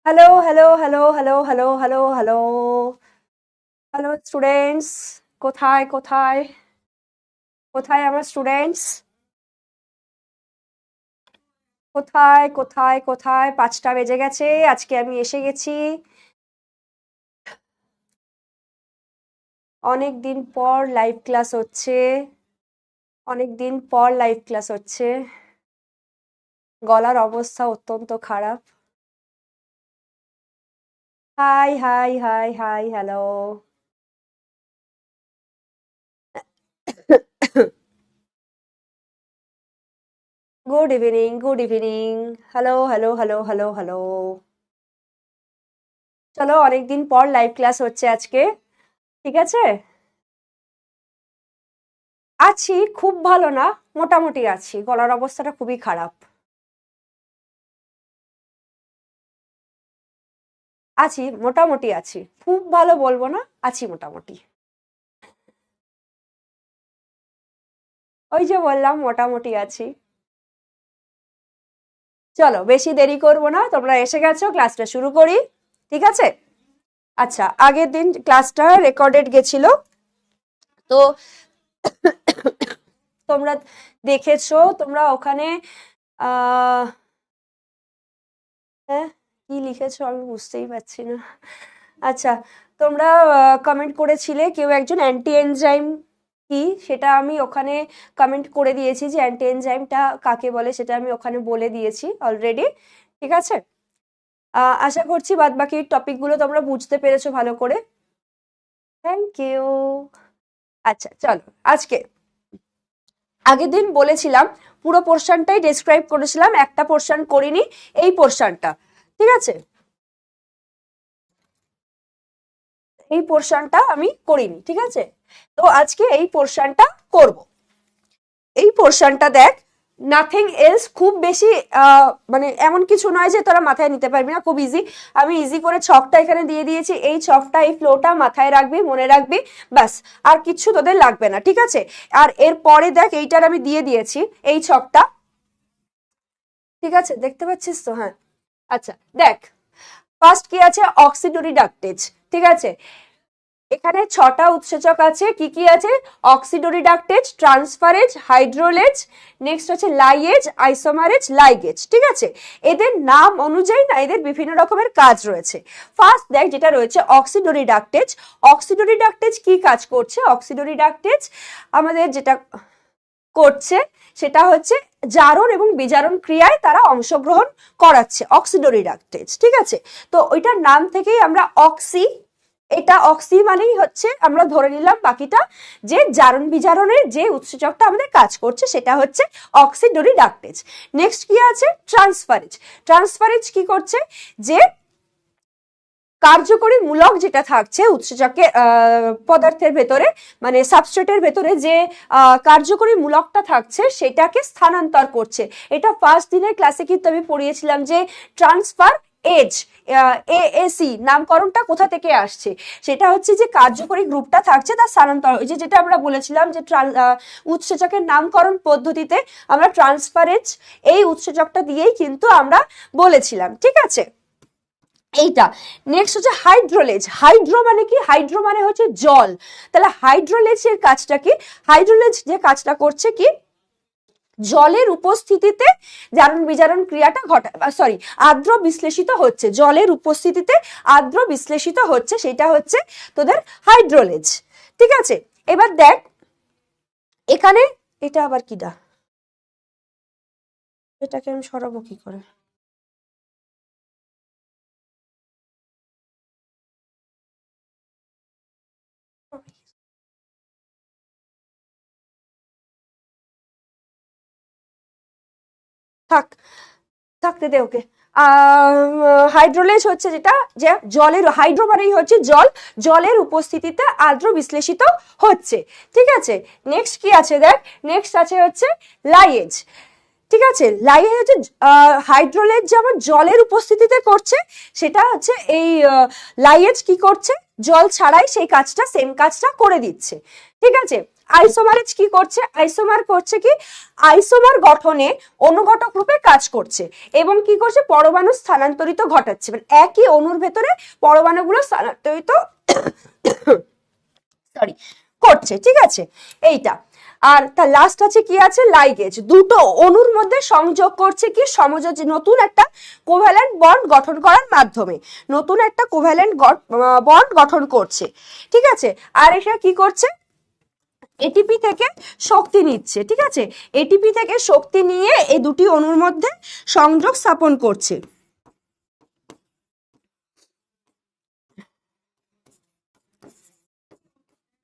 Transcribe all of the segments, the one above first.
Hello hello hello hello hello hello hello hello students. কোথায় কোথায় কোথায় আমার স্টুডেন্টস? কোথায় কোথায় কোথায়? 5টা বেজে গেছে, আজকে আমি এসে গেছি। অনেক দিন পর লাইভ ক্লাস হচ্ছে, অনেক দিন পর লাইভ ক্লাস হচ্ছে। গলার অবস্থা অত্যন্ত খারাপ। High high high hi hello. Good evening, good evening. Hello hello hello hello hello. চলো, অনেকদিন পর লাইভ ক্লাস হচ্ছে আজকে, ঠিক আছে? আছি, খুব ভালো না, মোটামুটি আছি। গলার অবস্থাটা খুবই খারাপ। আছি, মোটামুটি আছি, খুব ভালো বলবো না, আছি মোটামুটি। ওই যে বললাম মোটামুটি আছি। চলো, বেশি দেরি করবো না, তোমরা এসে গেছো, ক্লাসটা শুরু করি, ঠিক আছে? আচ্ছা, আগের দিন ক্লাসটা রেকর্ডেড গেছিল, তো তোমরা দেখেছো, তোমরা ওখানে আহ হ্যাঁ, কি লিখেছো আমি বুঝতেই পারছি না। আচ্ছা, তোমরা কমেন্ট করেছিলে কেউ একজন অ্যান্টি এনজাইম কি, সেটা আমি ওখানে কমেন্ট করে দিয়েছি যে অ্যান্টি এনজাইমটা কাকে বলে, সেটা আমি ওখানে বলে দিয়েছি অলরেডি, ঠিক আছে? আশা করছি বাদ বাকি টপিকগুলো তোমরা বুঝতে পেরেছো ভালো করে। Thank you. আচ্ছা চলো, আজকে আগের দিন বলেছিলাম পুরো পোর্শনটাই ডেসক্রাইব করেছিলাম, একটা পোর্শন করিনি, এই পোর্শনটা, ঠিক আছে? এই পোর্শনটা আমি করিনি, ঠিক আছে? তো আজকে এই পোর্শনটা করব। এই পোর্শনটা দেখ, নাথিং এলস, খুব বেশি মানে এমন কিছু নয় যে তোরা মাথায় নিতে পারবি না, খুব ইজি। আমি ইজি করে ছকটা এখানে দিয়ে দিয়েছি, এই ছকটা, এই ফ্লোটা মাথায় রাখবি, মনে রাখবি, ব্যাস। আর কিছু তোদের লাগবে না, ঠিক আছে? আর এর পরে দেখ, এইটার আমি দিয়ে দিয়েছি এই ছকটা, ঠিক আছে? দেখতে পাচ্ছিস তো? হ্যাঁ। আচ্ছা দেখ, ফার্স্ট কি আছে? অক্সিডোরিডাকটেজ, ঠিক আছে? এখানে 6টা উৎসেচক আছে, কি কি আছে? অক্সিডোরিডাকটেজ, ট্রান্সফারেজ, হাইড্রোলেজ, নেক্সট হচ্ছে লাইয়েজ, আইসোমারেজ, লাইগেজ, ঠিক আছে? এদের নাম অনুযায়ী না এদের বিভিন্ন রকমের কাজ রয়েছে। ফার্স্ট দেখ, যেটা রয়েছে অক্সিডোরিডাকটেজ। অক্সিডোরিডাকটেজ কি কাজ করছে? অক্সিডোরিডাকটেজ আমাদের যেটা করছে সেটা হচ্ছে জারণ এবং বিজারণ ক্রিয়ায় তারা অংশগ্রহণ করাচ্ছে, অক্সিডোরিডাকটেজ, ঠিক আছে? তো ওইটার নাম থেকেই আমরা অক্সি, এটা অক্সি মানেই হচ্ছে, আমরা ধরে নিলাম বাকিটা, যে জারণ বিজারণের যে উৎসেচকটা আমাদের কাজ করছে সেটা হচ্ছে অক্সিডোরিডাকটেজ। নেক্সট কি আছে? ট্রান্সফারেজ। ট্রান্সফারেজ কি করছে? যে কার্যকরী মূলক যেটা থাকছে উৎসেচকের পদার্থের ভেতরে, মানে সাবস্ট্রেটের ভেতরে যে কার্যকরী মূলকটা থাকছে সেটাকে স্থানান্তর করছে। এটা ফার্স্ট দিনের ক্লাসে কিন্তু আমি পড়িয়েছিলাম যে ট্রান্সফার এজ, এএসি নামকরণটা কোথা থেকে আসছে, সেটা হচ্ছে যে কার্যকরী গ্রুপটা থাকছে তার স্থানান্তর, ওই যে যেটা আমরা বলেছিলাম যে উৎসেচকের নামকরণ পদ্ধতিতে আমরা ট্রান্সফারেজ এই উৎসেচকটা দিয়েই কিন্তু আমরা বলেছিলাম, ঠিক আছে? এইটা। নেক্সট হচ্ছে হাইড্রোলেজ। হাইড্রো মানে কি? হাইড্রো মানে হচ্ছে জল। তাহলে হাইড্রোলেজের কাজটা কি? হাইড্রোলেজ যে কাজটা করছে কি, জলের উপস্থিতিতে জারণ বিজারণ ক্রিয়াটা ঘটায়, সরি, আর্দ্র বিশ্লেষিত হচ্ছে, জলের উপস্থিতিতে আর্দ্র বিশ্লেষিত হচ্ছে, সেটা হচ্ছে তোদের হাইড্রোলেজ, ঠিক আছে? এবার দেখ এখানে, এটা আবার কিডা, এটাকে আমি সরাবো কি করে? থাক, থাকতে দে ওকে। হাইড্রোলেজ হচ্ছে যেটা, যে জলের, হাইড্রো মানেই হচ্ছে জল, জলের উপস্থিতিতে আর্দ্র বিশ্লেষিত হচ্ছে, ঠিক আছে? নেক্সট কি আছে দেখ, নেক্সট আছে হচ্ছে লাইয়েজ, ঠিক আছে, লাইগেজ হচ্ছে হাইড্রোলেজ যেমন জলের উপস্থিতিতে করছে, সেটা হচ্ছে এই লাইগেজ কি করছে, জল ছাড়াই সেই কাজটা, সেম কাজটা করে দিচ্ছে। ঠিক আছে, আইসোমারেজ কি করছে, আইসোমার করছে কি, আইসোমার গঠনে অনুঘটক রূপে কাজ করছে এবং কি করছে, পরমাণু স্থানান্তরিত ঘটাচ্ছে, মানে একই অণুর ভেতরে পরমাণুগুলো স্থানান্তরিত সরি করছে। ঠিক আছে, এইটা। আর তার লাস্ট আছে কি আছে, লাইগেজ, দুটো অণুর মধ্যে সংযোগ করছে কি, সমযোজী, নতুন একটা কোভ্যালেন্ট বন্ড গঠন করার মাধ্যমে, নতুন একটা কোভ্যালেন্ট বন্ড গঠন করছে। ঠিক আছে, আর এটা কি করছে, এটিপি থেকে শক্তি নিচ্ছে। ঠিক আছে, এটিপি থেকে শক্তি নিয়ে এই দুটি অণুর মধ্যে সংযোগ স্থাপন করছে।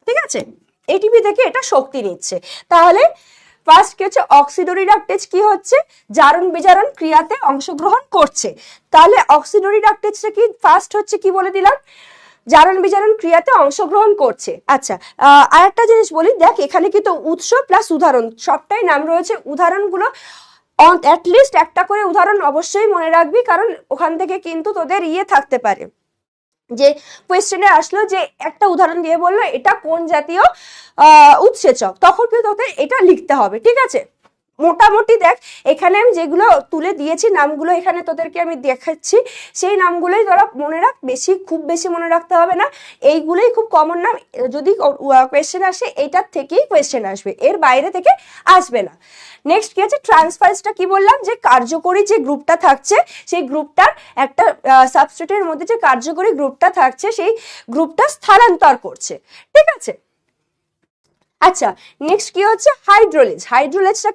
ঠিক আছে, এটিপি থেকে এটা শক্তি নিচ্ছে। তাহলে ফার্স্ট কি হচ্ছে, অক্সিডোরিডাকটেজ কি হচ্ছে, জারণ বিজারণ ক্রিয়াতে অংশগ্রহণ করছে। তাহলে অক্সিডোরিডাকটেজটা কি, ফার্স্ট হচ্ছে কি বলে দিলাম, জারণ বিজারণ ক্রিয়াতে অংশগ্রহণ করছে। আচ্ছা, আর একটা জিনিস বলি, দেখ এখানে কিন্তু উৎস প্লাস উদাহরণ সবটাই নাম রয়েছে, উদাহরণগুলো অ্যাটলিস্ট একটা করে উদাহরণ অবশ্যই মনে রাখবি, কারণ ওখান থেকে কিন্তু তোদের থাকতে পারে যে কোয়েশ্চেনে আসলো যে একটা উদাহরণ দিয়ে বললো এটা কোন জাতীয় উৎসেচক, তখন কিন্তু তোকে এটা লিখতে হবে। ঠিক আছে, মোটামুটি দেখ এখানে আমি যেগুলো তুলে দিয়েছি নামগুলো এখানে তোদেরকে আমি দেখাচ্ছি, সেই নামগুলোই তোরা মনে রাখ, খুব বেশি মনে রাখতে হবে না, এইগুলোই খুব কমন নাম, যদি কোয়েশ্চেন আসে এইটার থেকেই কোয়েশ্চেন আসবে, এর বাইরে থেকে আসবে না। নেক্সট কি আছে, ট্রান্সফারেন্সটা কি বললাম, যে কার্যকরী যে গ্রুপটা থাকছে সেই গ্রুপটার একটা সাবস্ট্রেটের মধ্যে যে কার্যকরী গ্রুপটা থাকছে সেই গ্রুপটা স্থানান্তর করছে। ঠিক আছে, আচ্ছা নেক্সট কি হচ্ছে, হাইড্রোলেজ, হাইড্রোলেজটা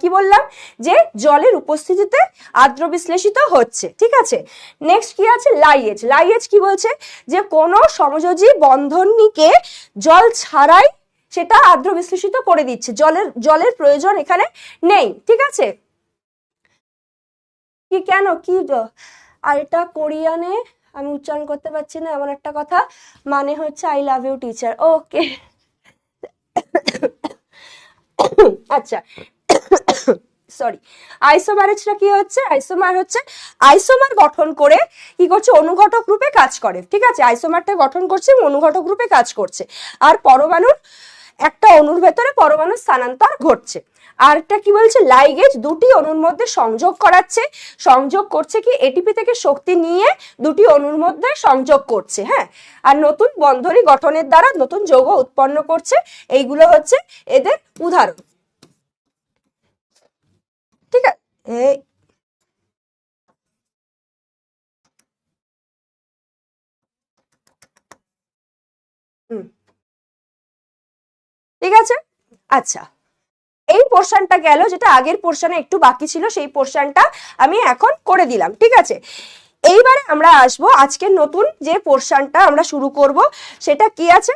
কি বললাম, যে জলের উপস্থিতিতে আদ্র বিশ্লেষিত হচ্ছে। ঠিক আছে, নেক্সট কি আছে, লাইগেজ, লাইগেজ কি বলছে, যে কোনো সমযোজী বন্ধনীকে জল ছাড়াই সেটা আদ্র বিশ্লেষিত করে দিচ্ছে, জলের প্রয়োজন এখানে নেই। ঠিক আছে, কি কেন কি, আর এটা কোরিয়ানে আমি উচ্চারণ করতে পারছি না এমন একটা কথা, মানে হচ্ছে আই লাভ ইউ টিচার। ওকে, আচ্ছা সরি, আইসোমারেজটা কি হচ্ছে, আইসোমার হচ্ছে আইসোমার গঠন করে কি করছে, অনুঘটক রূপে কাজ করে। ঠিক আছে, আইসোমারটা গঠন করছে অনুঘটক রূপে কাজ করছে, আর পরমাণুর একটা অণুর ভেতরে পরমাণু স্থানান্তর ঘটছে। আর একটা কি বলছে, লাইগেজ দুটি অণুর মধ্যে সংযোগ করাচ্ছে, সংযোগ করছে কি, এটিপি থেকে শক্তি নিয়ে দুটি অণুর মধ্যে সংযোগ করছে। হ্যাঁ, আর নতুন বন্ধনী গঠনের দ্বারা নতুন যৌগ উৎপন্ন করছে। এইগুলো হচ্ছে এদের উদাহরণ। ঠিক আছে, ঠিক আছে। আচ্ছা, এই পোর্শনটা গেল, যেটা আগের পোর্শনে একটু বাকি ছিল সেই পোর্শনটা আমি এখন করে দিলাম। ঠিক আছে, এইবারে আমরা আসব আজকের নতুন যে পোর্শনটা আমরা শুরু করব, সেটা কি আছে,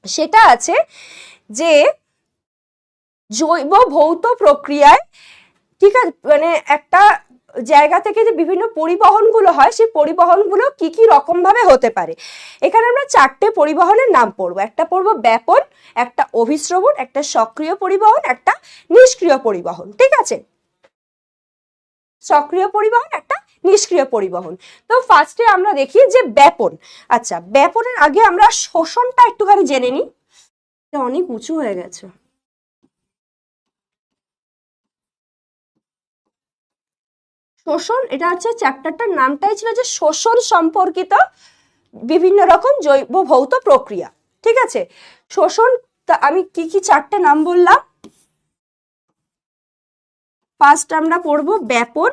সেটা আছে যে জৈব ভৌত প্রক্রিয়ায়, ঠিক আছে, মানে একটা জায়গা থেকে যে বিভিন্ন পরিবহনগুলো হয় সেই পরিবহনগুলো কি কি রকম ভাবে হতে পারে। এখানে আমরা চারটে পরিবহনের নাম পড়বো, একটা পড়বো ব্যাপন, একটা অভিস্রবণ, একটা সক্রিয় পরিবহন, একটা নিষ্ক্রিয় পরিবহন। ঠিক আছে, সক্রিয় পরিবহন, একটা নিষ্ক্রিয় পরিবহন। তো ফার্স্টে আমরা দেখি যে ব্যাপন। আচ্ছা, ব্যাপনের আগে আমরা শোষণটা একটুখানি জেনে নিই, অনেক উঁচু হয়ে গেছে। শোষণ, এটা হচ্ছে চ্যাপ্টারটার নামটাই ছিল যে শোষণ সম্পর্কিত বিভিন্ন রকম জৈব ভৌত প্রক্রিয়া। ঠিক আছে, শোষণ, আমি কি কি চারটে নাম বললাম, ফার্স্ট আমরা পড়বো ব্যাপন,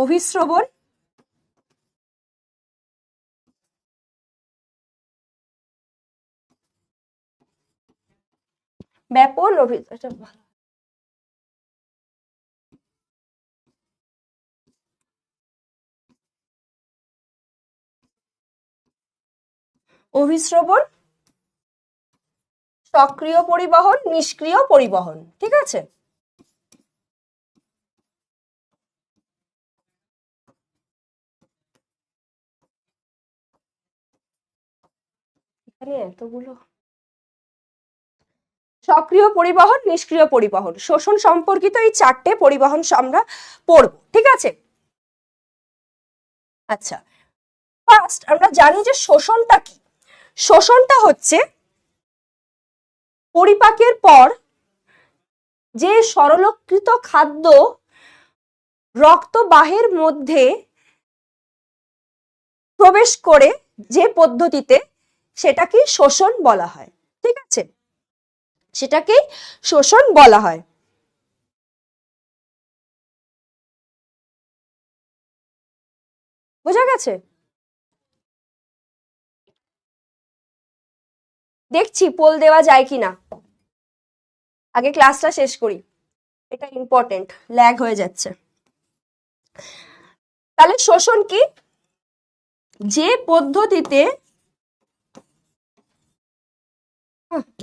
অভিস্রবণ, ব্যাপন অভিস্রবণ, সক্রিয় পরিবহন, নিষ্ক্রিয় পরিবহন। ঠিক আছে, এখানে এতগুলো সক্রিয় পরিবহন, নিষ্ক্রিয় পরিবহন, শোষণ সম্পর্কিত এই 4টে পরিবহন আমরা পড়ব, ঠিক আছে? আচ্ছা, ফার্স্ট আমরা জানি যে শোষণটা কি। শোষণটা হচ্ছে পরিপাকের পর যে সরলীকৃত খাদ্য রক্তবাহের মধ্যে প্রবেশ করে যে পদ্ধতিতে, সেটাকে শোষণ বলা হয়, ঠিক আছে? সেটাকে শোষণ বলা হয়। বোঝা গেছে? দেখছি পোল দেওয়া যায় কিনা, আগে ক্লাসটা শেষ করি, এটা ইম্পর্টেন্ট, ল্যাগ হয়ে যাচ্ছে। তাহলে শোষণ কি? যে পদ্ধতিতে,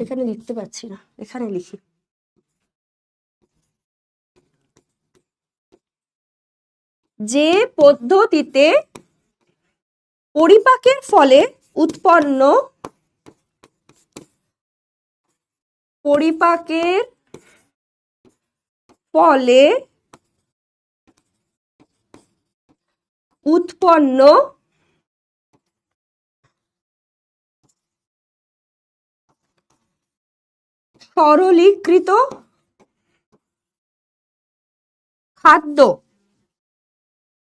এখানে লিখতে পারছি না, এখানে লিখি। যে পদ্ধতিতে পরিপাকের ফলে উৎপন্ন সরলীকৃত খাদ্য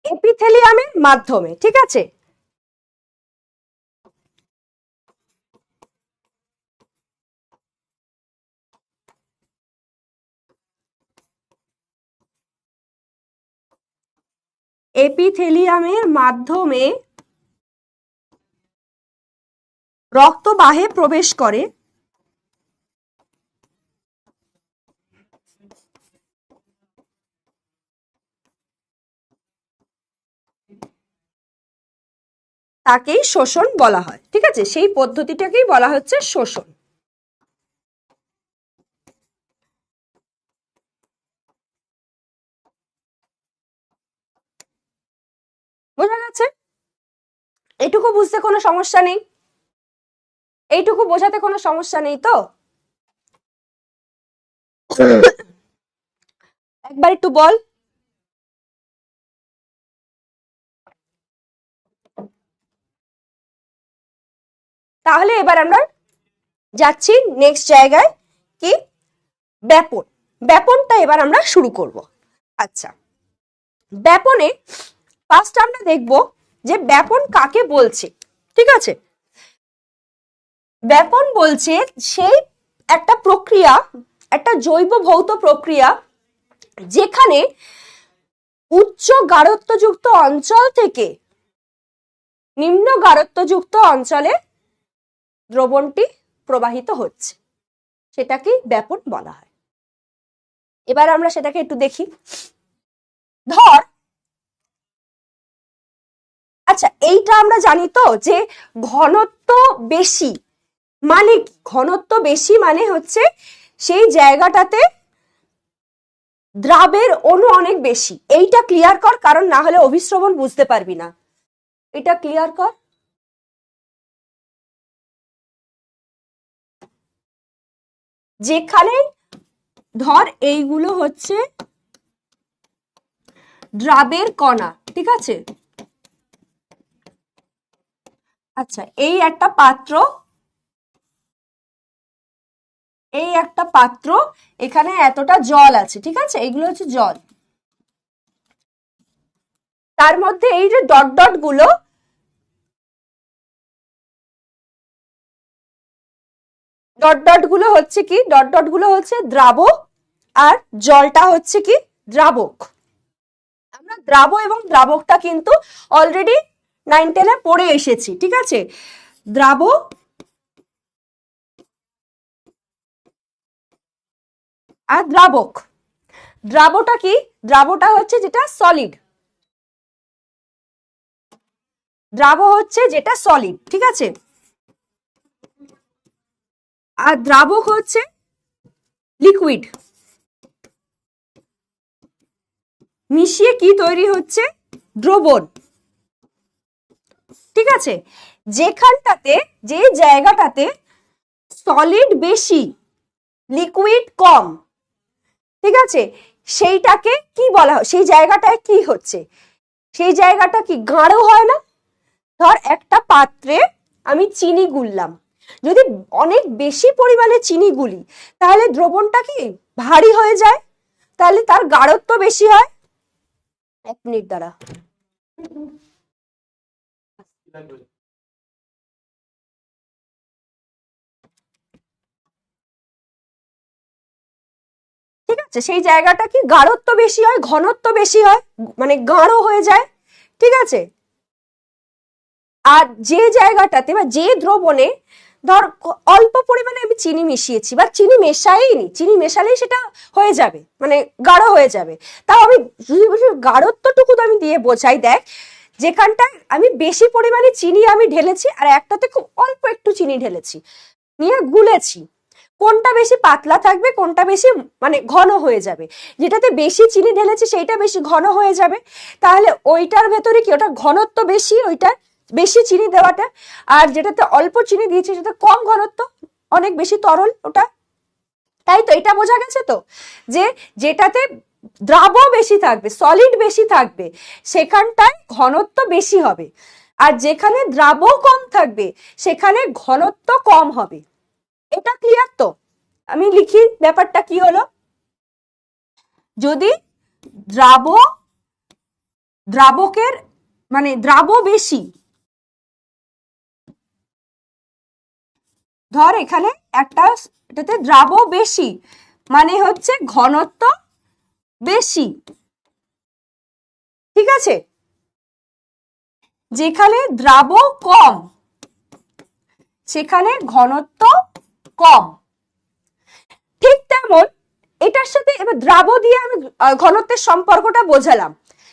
এপিথেলিয়ামের মাধ্যমে, ঠিক আছে? এপিথেলিয়ামের মাধ্যমে রক্তবাহে প্রবেশ করে, তাকেই শোষণ বলা হয়, ঠিক আছে? সেই পদ্ধতিটাকেই বলা হচ্ছে শোষণ। বোঝা গেছে? এইটুকু বুঝতে কোনো সমস্যা নেই? এইটুকু বোঝাতে কোনো সমস্যা নেই তো? একবার একটু বল। তাহলে এবার আমরা যাচ্ছি নেক্সট জায়গায়, কি? ব্যাপন। ব্যাপনটা এবার আমরা শুরু করব। আচ্ছা, ব্যাপনে ফার্স্ট আমরা দেখব যে ব্যাপন কাকে বলছে, ঠিক আছে? ব্যাপন বলছে সেই একটা প্রক্রিয়া, একটা জৈব ভৌত প্রক্রিয়া, যেখানে উচ্চ গাঢ়ত্বযুক্ত অঞ্চল থেকে নিম্ন গাঢ়ত্বযুক্ত অঞ্চলে দ্রবণটি প্রবাহিত হচ্ছে, সেটাকে ব্যাপন বলা হয়। এবার আমরা সেটাকে একটু দেখি। ধর, আচ্ছা এইটা আমরা জানি তো যে ঘনত্ব বেশি মানে কি? ঘনত্ব বেশি মানে হচ্ছে সেই জায়গাটাতে দ্রাবের অণু অনেক বেশি। এইটা ক্লিয়ার কর, কারণ না হলে অভিশ্রবণ বুঝতে পারবি না। এটা ক্লিয়ার কর। যেখানে ধর এইগুলো হচ্ছে দ্রাবের কণা, ঠিক আছে? আচ্ছা, এই একটা পাত্র, এই একটা পাত্র, এখানে এতটা জল আছে, ঠিক আছে? এইগুলো হচ্ছে জল। তার মধ্যে এই যে ডট ডট গুলো, ডট ডট গুলো হচ্ছে কি? ডট ডট গুলো হচ্ছে দ্রাবক, আর জলটা হচ্ছে কি? দ্রাবক। আমরা দ্রাব এবং দ্রাবকটা কিন্তু অলরেডি 9-10-এ পড়ে এসেছি, ঠিক আছে? দ্রাব আর দ্রাবক। দ্রাবটা কি? দ্রাবটা হচ্ছে যেটা সলিড, দ্রাব হচ্ছে যেটা সলিড, ঠিক আছে? আর দ্রাবক হচ্ছে লিকুইড। মিশিয়ে কি তৈরি হচ্ছে? দ্রবণ, ঠিক আছে? যেখানটাতে, যে জায়গাটাতে সলিড বেশি লিকুইড কম, ঠিক আছে, সেইটাকে কি বলা হয়, সেই জায়গাটায় কি হচ্ছে, সেই জায়গাটা কি গাঢ় হয় না? ধর একটা পাত্রে আমি চিনি গুললাম, যদি অনেক বেশি পরিমাণে চিনি গুলি তাহলে দ্রবণটা কি ভারী হয়ে যায়, তাহলে তার গাঢ়ত্ব বেশি হয়। 1 মিনিট দ্বারা ঠিক আছে, সেই জায়গাটা কি গাঢ়ত্ব বেশি হয়, ঘনত্ব বেশি হয়, মানে গাঢ় হয়ে যায়, ঠিক আছে। আর যে জায়গাটাতে বা যে দ্রবণে ধর অল্প পরিমাণে আমি চিনি মিশিয়েছি বা চিনি মেশাইনি, চিনি মেশালেই সেটা হয়ে যাবে, মানে গাঢ় হয়ে যাবে, তাও আমি গাঢ়ত্বটুকু আমি দিয়ে বোঝাই। দেখ, যেখানটায় আমি বেশি পরিমাণে চিনি আমি ঢেলেছি আর একটাতে খুব অল্প একটু চিনি ঢেলেছি, নিয়ে গুলেছি, কোনটা বেশি পাতলা থাকবে, কোনটা বেশি মানে ঘন হয়ে যাবে, যেটাতে বেশি চিনি ঢেলেছি সেইটা বেশি ঘন হয়ে যাবে, তাহলে ওইটার ভেতরে কি ওটা ঘনত্ব বেশি, ওইটা বেশি চিনি দেওয়াটা, আর যেটাতে অল্প চিনি দিয়েছি সেটা কম ঘনত্ব, অনেক বেশি তরল ওটা। তাই তো, এটা বোঝা গেছে তো, যে যেটাতে দ্রাব বেশি থাকবে, সলিড বেশি থাকবে, সেখানটায় ঘনত্ব বেশি হবে, আর যেখানে দ্রাব কম থাকবে সেখানে ঘনত্ব কম হবে। এটা ক্লিয়ার তো? আমি লিখি ব্যাপারটা কি হলো, যদি দ্রাবকের মানে দ্রাব বেশি, ধর এখানে একটা, এটাতে দ্রাব বেশি মানে হচ্ছে ঘনত্ব বেশি, ঠিক আছে। যেখানে দ্রাব কম সেখানে ঘনত্ব কম। ঠিক তেমন এটার সাথে এবার দ্রাব দিয়ে আমি ঘনত্বের সম্পর্কটা বোঝালাম,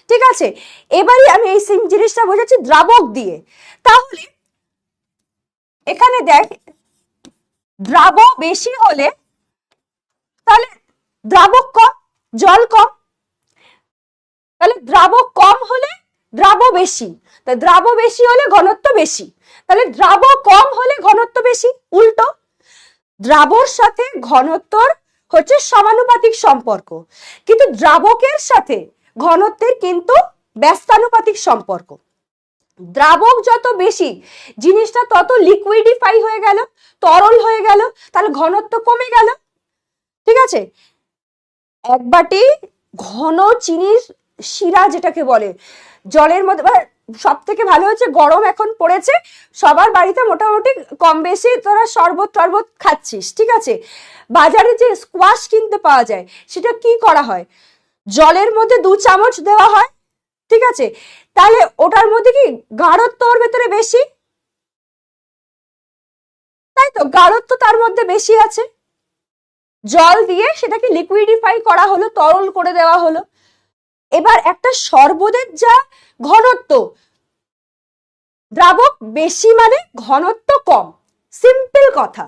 ঠিক আছে। এবারে আমি এই সেম জিনিসটা বোঝাচ্ছি দ্রাবক দিয়ে। তাহলে এখানে দেখ, দ্রাব বেশি হলে তাহলে দ্রাবক কম, জল কম, তাহলে দ্রাবক কম হলে দ্রাব বেশি, তা দ্রাব বেশি হলে ঘনত্ব বেশি, তাহলে দ্রাব কম হলে ঘনত্ব বেশি। উল্টো, দ্রাবর সাথে ঘনত্বর হচ্ছে সমানুপাতিক সম্পর্ক, কিন্তু দ্রাবকের সাথে ঘনত্বের কিন্তু ব্যস্তানুপাতিক সম্পর্ক। দ্রাবক যত বেশি জিনিসটা তত লিকুইডিফাই হয়ে গেল, তরল হয়ে গেল, তাহলে ঘনত্ব কমে গেল, ঠিক আছে। এক বাটি ঘন চিনির শিরা যেটাকে বলে জলের মধ্যে, সব থেকে ভালো হচ্ছে গরম এখন পড়েছে, সবার বাড়িতে মোটামুটি কম বেশি তোরা শরবত টরবত খাচ্ছিস, ঠিক আছে। বাজারে যে স্কোয়াশ কিনতে পাওয়া যায় সেটা কি করা হয়, জলের মধ্যে 2 চামচ দেওয়া হয়, ঠিক আছে। তাহলে ওটার মধ্যে কি গাঢ়ত্ব ওর ভেতরে বেশি, তাই তো, গাঢ়ত্ব তার মধ্যে বেশি আছে, জল দিয়ে সেটাকে লিকুইডিফাই করা হলো, তরল করে দেওয়া হলো। এবার একটা শরবতের যা ঘনত্ব, দ্রাবক বেশি মানে ঘনত্ব কম, সিম্পল কথা।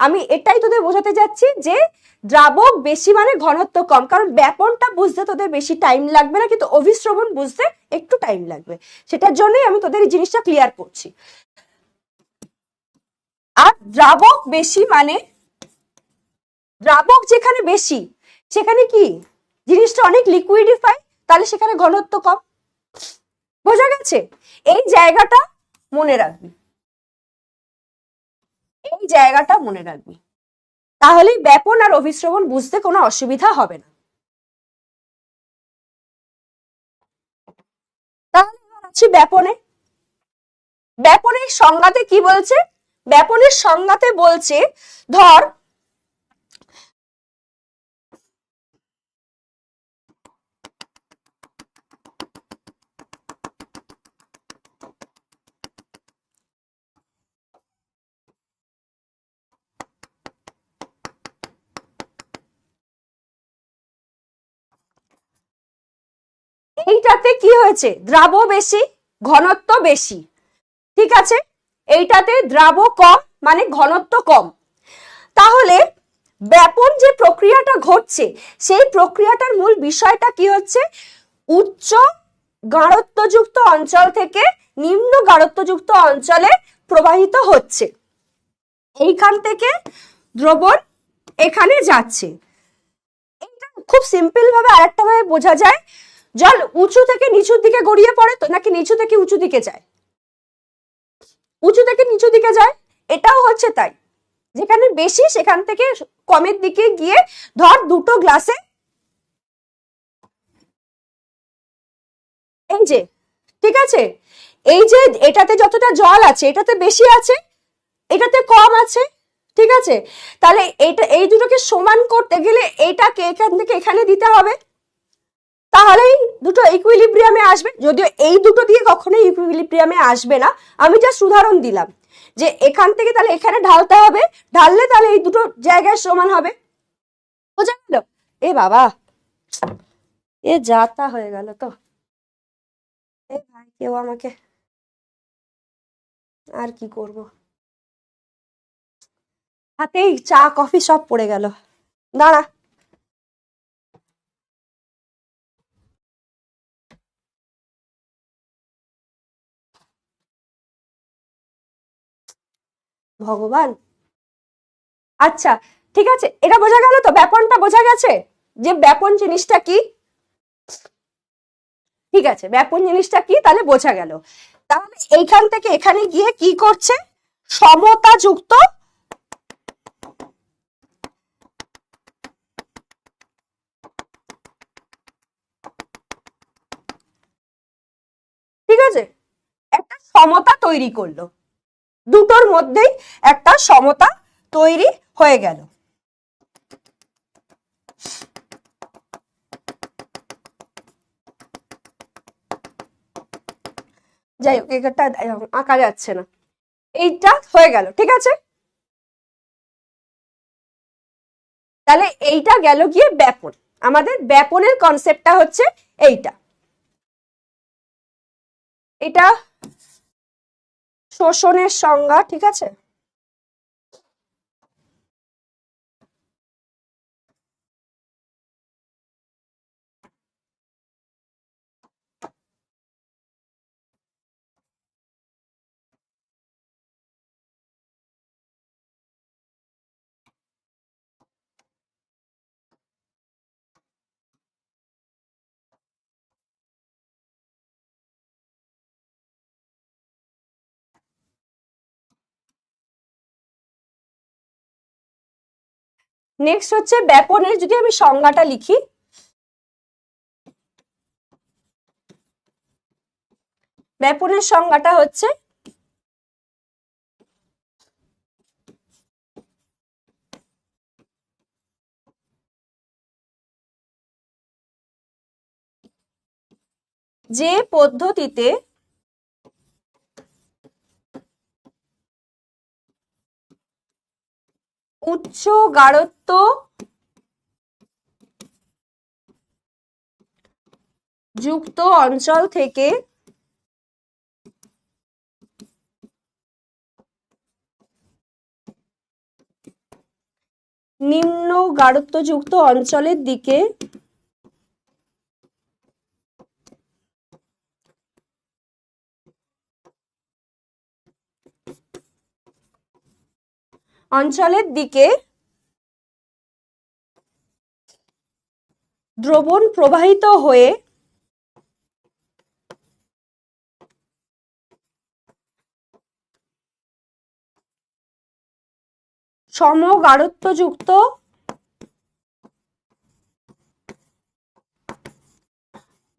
আমি এটাই তোদের বোঝাতে যাচ্ছি যে দ্রাবক বেশি মানে ঘনত্ব কম, কারণ ব্যাপনটা বুঝতে তোদের বেশি টাইম লাগবে না, কিন্তু অভিস্রবণ বুঝতে একটু টাইম লাগবে, সেটার জন্যই আমি তোদের এই জিনিসটা ক্লিয়ার করছি। আর দ্রাবক বেশি মানে, দ্রাবক যেখানে বেশি সেখানে কি জিনিসটা অনেক লিকুইডিফাই, তাহলে সেখানে ঘনত্ব কম। বোঝা গেছে? এই জায়গাটা মনে রাখবি, এই জায়গাটা মনে রাখবি, তাহলে ব্যাপন আর অভিস্রবণ বুঝতে কোনো অসুবিধা হবে না। তাহলে এবার আছি ব্যাপনে। ব্যাপনের সংজ্ঞাতে কি বলছে? ব্যাপনের সংজ্ঞাতে বলছে, ধর এইটাতে কি হয়েছে, দ্রাব বেশি ঘনত্ব বেশি, ঠিক আছে। এইটাতে দ্রাব কম মানে ঘনত্ব কম, তাহলে ব্যাপন যে প্রক্রিয়াটা ঘটছে সেই প্রক্রিয়াটার মূল বিষয়টা কি হচ্ছে, উচ্চ গাঢ়ত্বযুক্ত অঞ্চল থেকে নিম্ন গাঢ়ত্বযুক্ত অঞ্চলে প্রবাহিত হচ্ছে, এইখান থেকে দ্রবণ এখানে যাচ্ছে। এটা খুব সিম্পল ভাবে আরেকটা ভাবে বোঝা যায়, জল উঁচু থেকে নিচুর দিকে গড়িয়ে পড়ে তো নাকি নিচু থেকে উঁচু দিকে যায়? উঁচু থেকে নিচু দিকে যায়। এটাও হচ্ছে তাই, যেখানে বেশি সেখান থেকে কমের দিকে গিয়ে, ধর দুটো গ্লাসে এই যে, ঠিক আছে, এই যে এটাতে যতটা জল আছে এটাতে বেশি আছে, এটাতে কম আছে, ঠিক আছে, তাহলে এইটা এই দুটোকে সমান করতে গেলে এইটাকে এখান থেকে এখানে দিতে হবে, তাহলেই দুটো ইকুইলিব্রিয়ামে আসবে। যদিও এই দুটো দিয়ে কখনোই ইকুইলিব্রিয়ামে আসবে না, আমি জাস্ট উদাহরণ দিলাম যে এখান থেকে তাহলে এখানে ঢালতে হবে, ঢাললে তাহলে এই দুটো জায়গায় সমান হবে। বোঝা গেল? এ বাবা, এ যাতা হয়ে গেল তো, এ ভাই কেউ আমাকে, আর কি করব, হাতেই চা কফি সব পড়ে গেল। দাঁড়া, ভগবান। আচ্ছা, ঠিক আছে, এটা বোঝা গেল তো, ব্যাপনটা বোঝা গেছে যে ব্যাপন জিনিসটা কি। ঠিক আছে, ব্যাপন জিনিসটা কি তাহলে বোঝা গেল। তাহলে এইখান থেকে এখানে গিয়ে কি করছে, সমতা যুক্ত ঠিক আছে, একটা সমতা তৈরি করলো, দুটোর মধ্যেই একটা সমতা তৈরি হয়ে গেল। যাই হোক, এটা আঁকা যাচ্ছে না, এইটা হয়ে গেল, ঠিক আছে। তাহলে এইটা গেল গিয়ে ব্যাপন, আমাদের ব্যাপনের কনসেপ্টটা হচ্ছে এইটা। এটা শোষণের সংজ্ঞা, ঠিক আছে। নেক্সট হচ্ছে ব্যাপনের, যদি আমি সংজ্ঞাটা লিখি, ব্যাপনের সংজ্ঞাটা হচ্ছে যে পদ্ধতিতে উচ্চ গাঢ়ত্ব যুক্ত অঞ্চল থেকে নিম্ন গাঢ়ত্বযুক্ত অঞ্চলের দিকে দ্রবণ প্রবাহিত হয়ে সমগাঢ়ত্বযুক্ত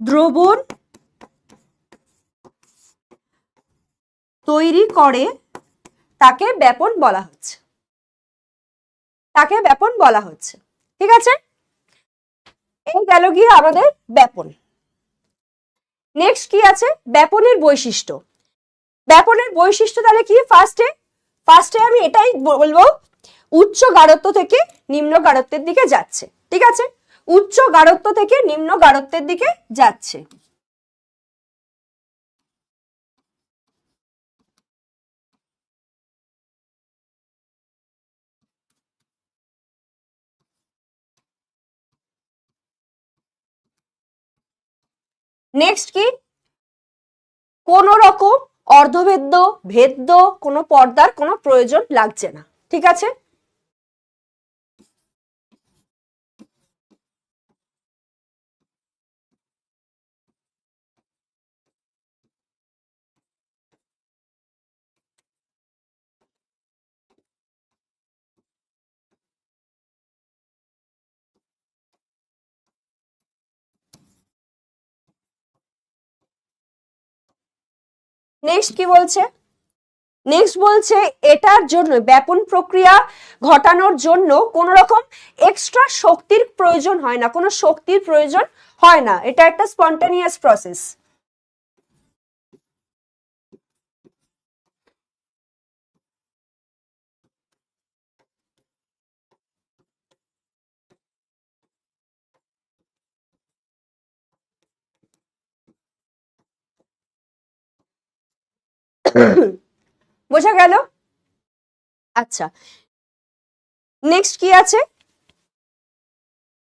দ্রবণ তৈরি করে তাকে ব্যাপন বলা হচ্ছে, তাকে ব্যাপন বলা হচ্ছে, ঠিক আছে। এই গেল গিয়ে আমাদের ব্যাপন। নেক্সট কি আছে, ব্যাপনের বৈশিষ্ট্য। ব্যাপনের বৈশিষ্ট্য তাহলে কি, ফার্স্টে আমি এটাই বলবো, উচ্চ গাঢ়ত্ব থেকে নিম্ন গাঢ়ত্বের দিকে যাচ্ছে, ঠিক আছে, উচ্চ গাঢ়ত্ব থেকে নিম্ন গাঢ়ত্বের দিকে যাচ্ছে। নেক্সট কি, কোন রকম অর্ধভেদ্য, ভেদ্য কোনো পর্দার কোনো প্রয়োজন লাগছে না। ঠিক আছে, নেক্সট কি বলছে? নেক্সট বলছে এটার জন্য ব্যাপন প্রক্রিয়া ঘটানোর জন্য কোন রকম এক্সট্রা শক্তির প্রয়োজন হয় না, কোনো শক্তির প্রয়োজন হয় না, এটা একটা স্পন্টানিয়াস প্রসেস। বোঝা গেল? আচ্ছা, নেক্সট কি আছে?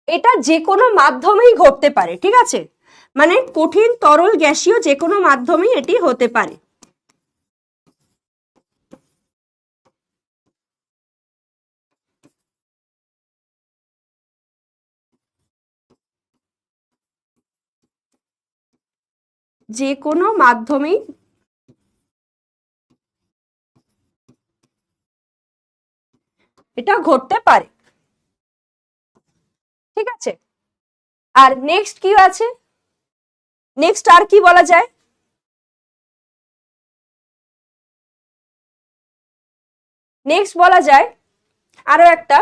এটা যে কোনো মাধ্যমেই ঘটতে পারে। ঠিক আছে, মানে কঠিন, তরল, গ্যাসীয় যে কোনো মাধ্যমেই এটি হতে পারে। যে কোনো মাধ্যমেই এটা ঘটতে পারে। ঠিক আছে, আর নেক্সট কি আছে? নেক্সট আর কি বলা যায়? নেক্সট বলা যায় আরো একটা,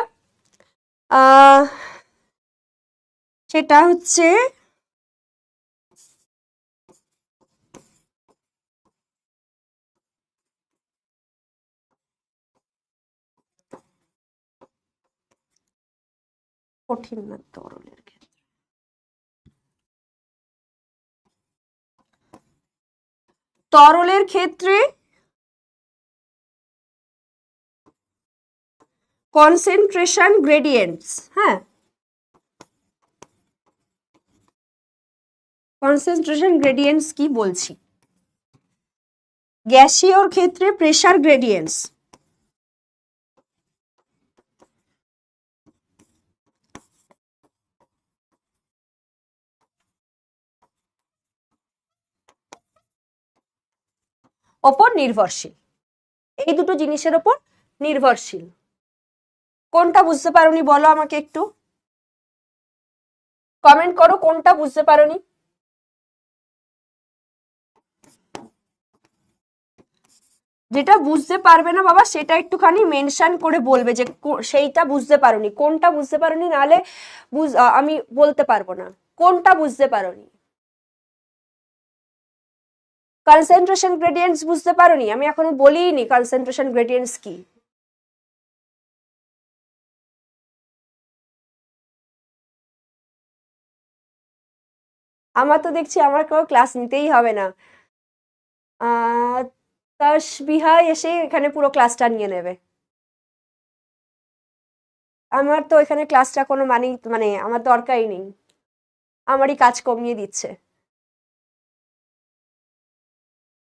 সেটা হচ্ছে কঠিন না তরলের ক্ষেত্রে, তরলের ক্ষেত্রে কনসেন্ট্রেশন গ্রেডিয়েন্টস, হ্যাঁ, কনসেন্ট্রেশন গ্রেডিয়েন্টস কি বলছি, গ্যাসীয়র ক্ষেত্রে প্রেসার গ্রেডিয়েন্টস, ওপর নির্ভরশীল, এই দুটো জিনিসের ওপর নির্ভরশীল। কোনটা বুঝতে পারোনি বলো আমাকে একটু, কমেন্ট করো কোনটা বুঝতে পারোনি। যেটা বুঝতে পারবে না বাবা সেটা একটুখানি মেনশন করে বলবে যে সেইটা বুঝতে পারোনি, কোনটা বুঝতে পারোনি, নাহলে আমি বলতে পারবো না কোনটা বুঝতে পারোনি। কনসেন্ট্রেশন গ্রেডিয়েন্টস বুঝতে পারোনি? আমি এখনো বলিনি কনসেন্ট্রেশন গ্রেডিয়েন্টস কি। আমার তো দেখছি আমার কেউ ক্লাস নিতেই হবে না, তাসবিহা এসে এখানে পুরো ক্লাসটা নিয়ে নেবে। আমার তো এখানে ক্লাসটা কোনো মানে আমার দরকারই নেই, আমারই কাজ কমিয়ে দিচ্ছে।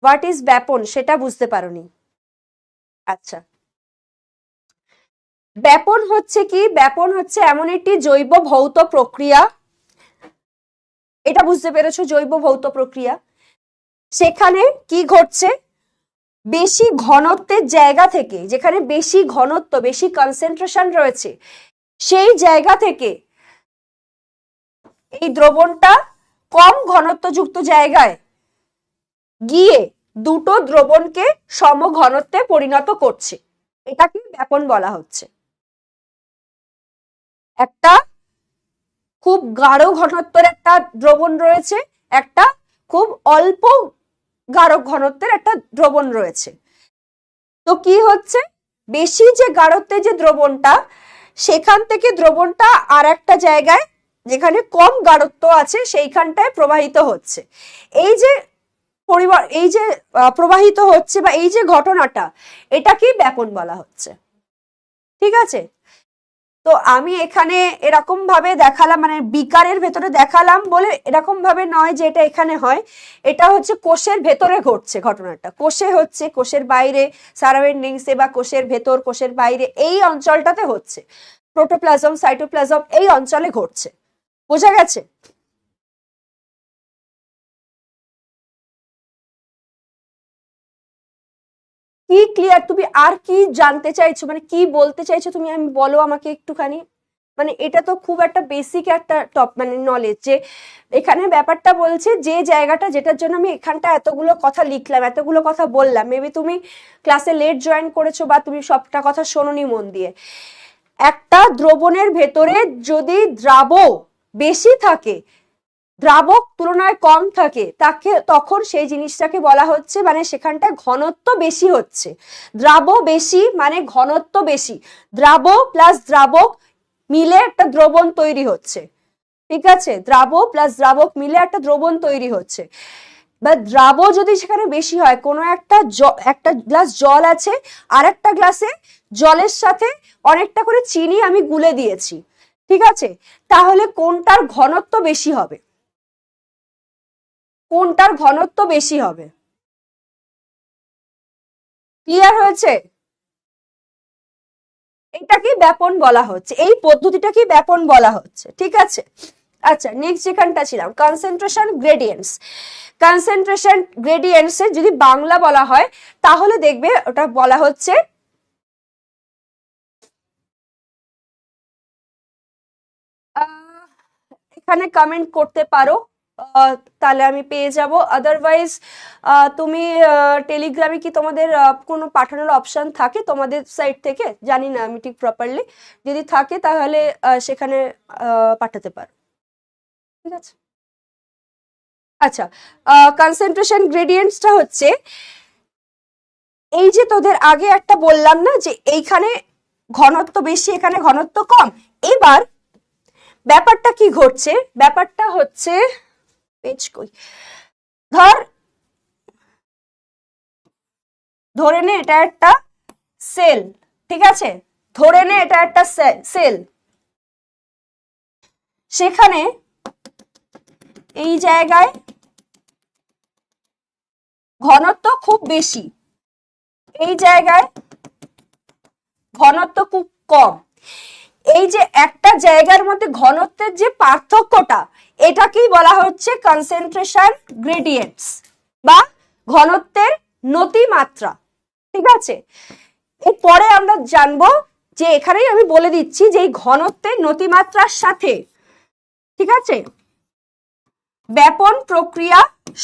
হোয়াট ইজ ব্যাপন সেটা বুঝতে পারোনি? আচ্ছা, ব্যাপন হচ্ছে কি? ব্যাপন হচ্ছে এমন একটি জৈব ভৌত প্রক্রিয়া, এটা বুঝতে পেরেছো, জৈব ভৌত প্রক্রিয়া। সেখানে কি ঘটছে, বেশি ঘনত্বের জায়গা থেকে, যেখানে বেশি ঘনত্ব, বেশি কনসেন্ট্রেশন রয়েছে, সেই জায়গা থেকে এই দ্রবণটা কম ঘনত্বযুক্ত জায়গায় গিয়ে দুটো দ্রবণকে সম ঘনত্বে পরিণত করছে, এটাকে ব্যাপন বলা হচ্ছে। একটা খুব গাঢ় ঘনত্বের একটা দ্রবণ রয়েছে, একটা খুব অল্প গাঢ় ঘনত্বের একটা দ্রবণ রয়েছে। তো কি হচ্ছে, বেশি যে গাঢ়ত্বের যে দ্রবণটা, সেখান থেকে দ্রবণটা আর একটা জায়গায় যেখানে কম গাঢ়ত্ব আছে সেইখানটায় প্রবাহিত হচ্ছে। এই যে প্রবাহিত হচ্ছে বা এই যে ঘটনাটা, এটাকেই ব্যাপন বলা হচ্ছে। ঠিক আছে, তো আমি এখানে এরকম ভাবে দেখালাম, মানে বিকারের ভেতরে দেখালাম বলে এরকম ভাবে নয় যে এটা এখানে হয়, এটা হচ্ছে কোষের ভেতরে ঘটছে ঘটনাটা, কোষে হচ্ছে, কোষের বাইরে সারাউন্ডিংসে বা কোষের ভেতর কোষের বাইরে এই অঞ্চলটাতে হচ্ছে, প্রোটোপ্লাজম সাইটোপ্লাজম এই অঞ্চলে ঘটছে। বোঝা গেছে? কি ক্লিয়ার? তুমি আর কি জানতে চাইছো, মানে কি বলতে চাইছো তুমি, আমি বলো আমাকে একটুখানি। মানে এটা তো খুব একটা বেসিক একটা টপ মানে নলেজ, যে এখানে ব্যাপারটা বলছে যে জায়গাটা যেটার জন্য আমি এখানটা এতগুলো কথা লিখলাম, এতগুলো কথা বললাম, মেবি তুমি ক্লাসে লেট জয়েন করেছো বা তুমি সবটা কথা শোনোনি মন দিয়ে। একটা দ্রবণের ভেতরে যদি দ্রাব বেশি থাকে, দ্রাবক তুলনায় কম থাকে, তাকে তখন সেই জিনিসটাকে বলা হচ্ছে, মানে সেখানটা ঘনত্ব বেশি হচ্ছে। দ্রাব বেশি মানে ঘনত্ব বেশি, দ্রাব প্লাস দ্রাবক মিলে একটা দ্রবণ তৈরি হচ্ছে। ঠিক আছে, দ্রাব প্লাস দ্রাবক মিলে একটা দ্রবণ তৈরি হচ্ছে। বা দ্রাব যদি সেখানে বেশি হয়, কোনো একটা গ্লাস জল আছে, আর একটা গ্লাসে জলের সাথে অনেকটা করে চিনি আমি গুলে দিয়েছি, ঠিক আছে, তাহলে কোনটার ঘনত্ব বেশি হবে? কোনটার ঘনত্ব বেশি হবে? ক্লিয়ার হয়েছে? এটাকে ব্যাপন বলা হচ্ছে, এই পদ্ধতিটাকে ব্যাপন বলা হচ্ছে। ঠিক আছে, আচ্ছা নেক্সট যেখানটা ছিলাম, কনসেন্ট্রেশন গ্রেডিয়েন্টস। কনসেন্ট্রেশন গ্রেডিয়েন্টস এর যদি বাংলা বলা হয় তাহলে দেখবে ওটা বলা হচ্ছে এখানে কমেন্ট করতে পারো, তাহলে আমি পেয়ে যাব, আদারওয়াইজ তুমি টেলিগ্রামে কি তোমাদের কোনো পাঠানোর অপশন থাকে তোমাদের সাইড থেকে, জানি না আমি ঠিক প্রপারলি, যদি থাকে তাহলে সেখানে পাঠাতে পারো। ঠিক আছে, আচ্ছা কনসেন্ট্রেশন গ্রেডিয়েন্টসটা হচ্ছে এই যে তোদের আগে একটা বললাম না যে এইখানে ঘনত্ব বেশি এখানে ঘনত্ব কম। এবার ব্যাপারটা কি ঘটছে, ব্যাপারটা হচ্ছে পেজ কই, ধরে নে এটা একটা সেল, ঠিক আছে, ধরে নে এটা একটা সেল, সেখানে এই জায়গায় ঘনত্ব খুব বেশি, এই জায়গায় ঘনত্ব খুব কম। এই যে একটা জায়গার মধ্যে ঘনত্বের যে পার্থক্যটা, এটাকেই বলা হচ্ছে কনসেন্ট্রেশন গ্রেডিয়েন্টস বা ঘনত্বের নতিমাত্রা। ঠিক আছে, এরপরে আমরা জানবো যে এখানেই আমি বলে দিচ্ছি যে এই ঘনত্বের নতিমাত্রার সাথে, ঠিক আছে, ব্যাপন প্রক্রিয়া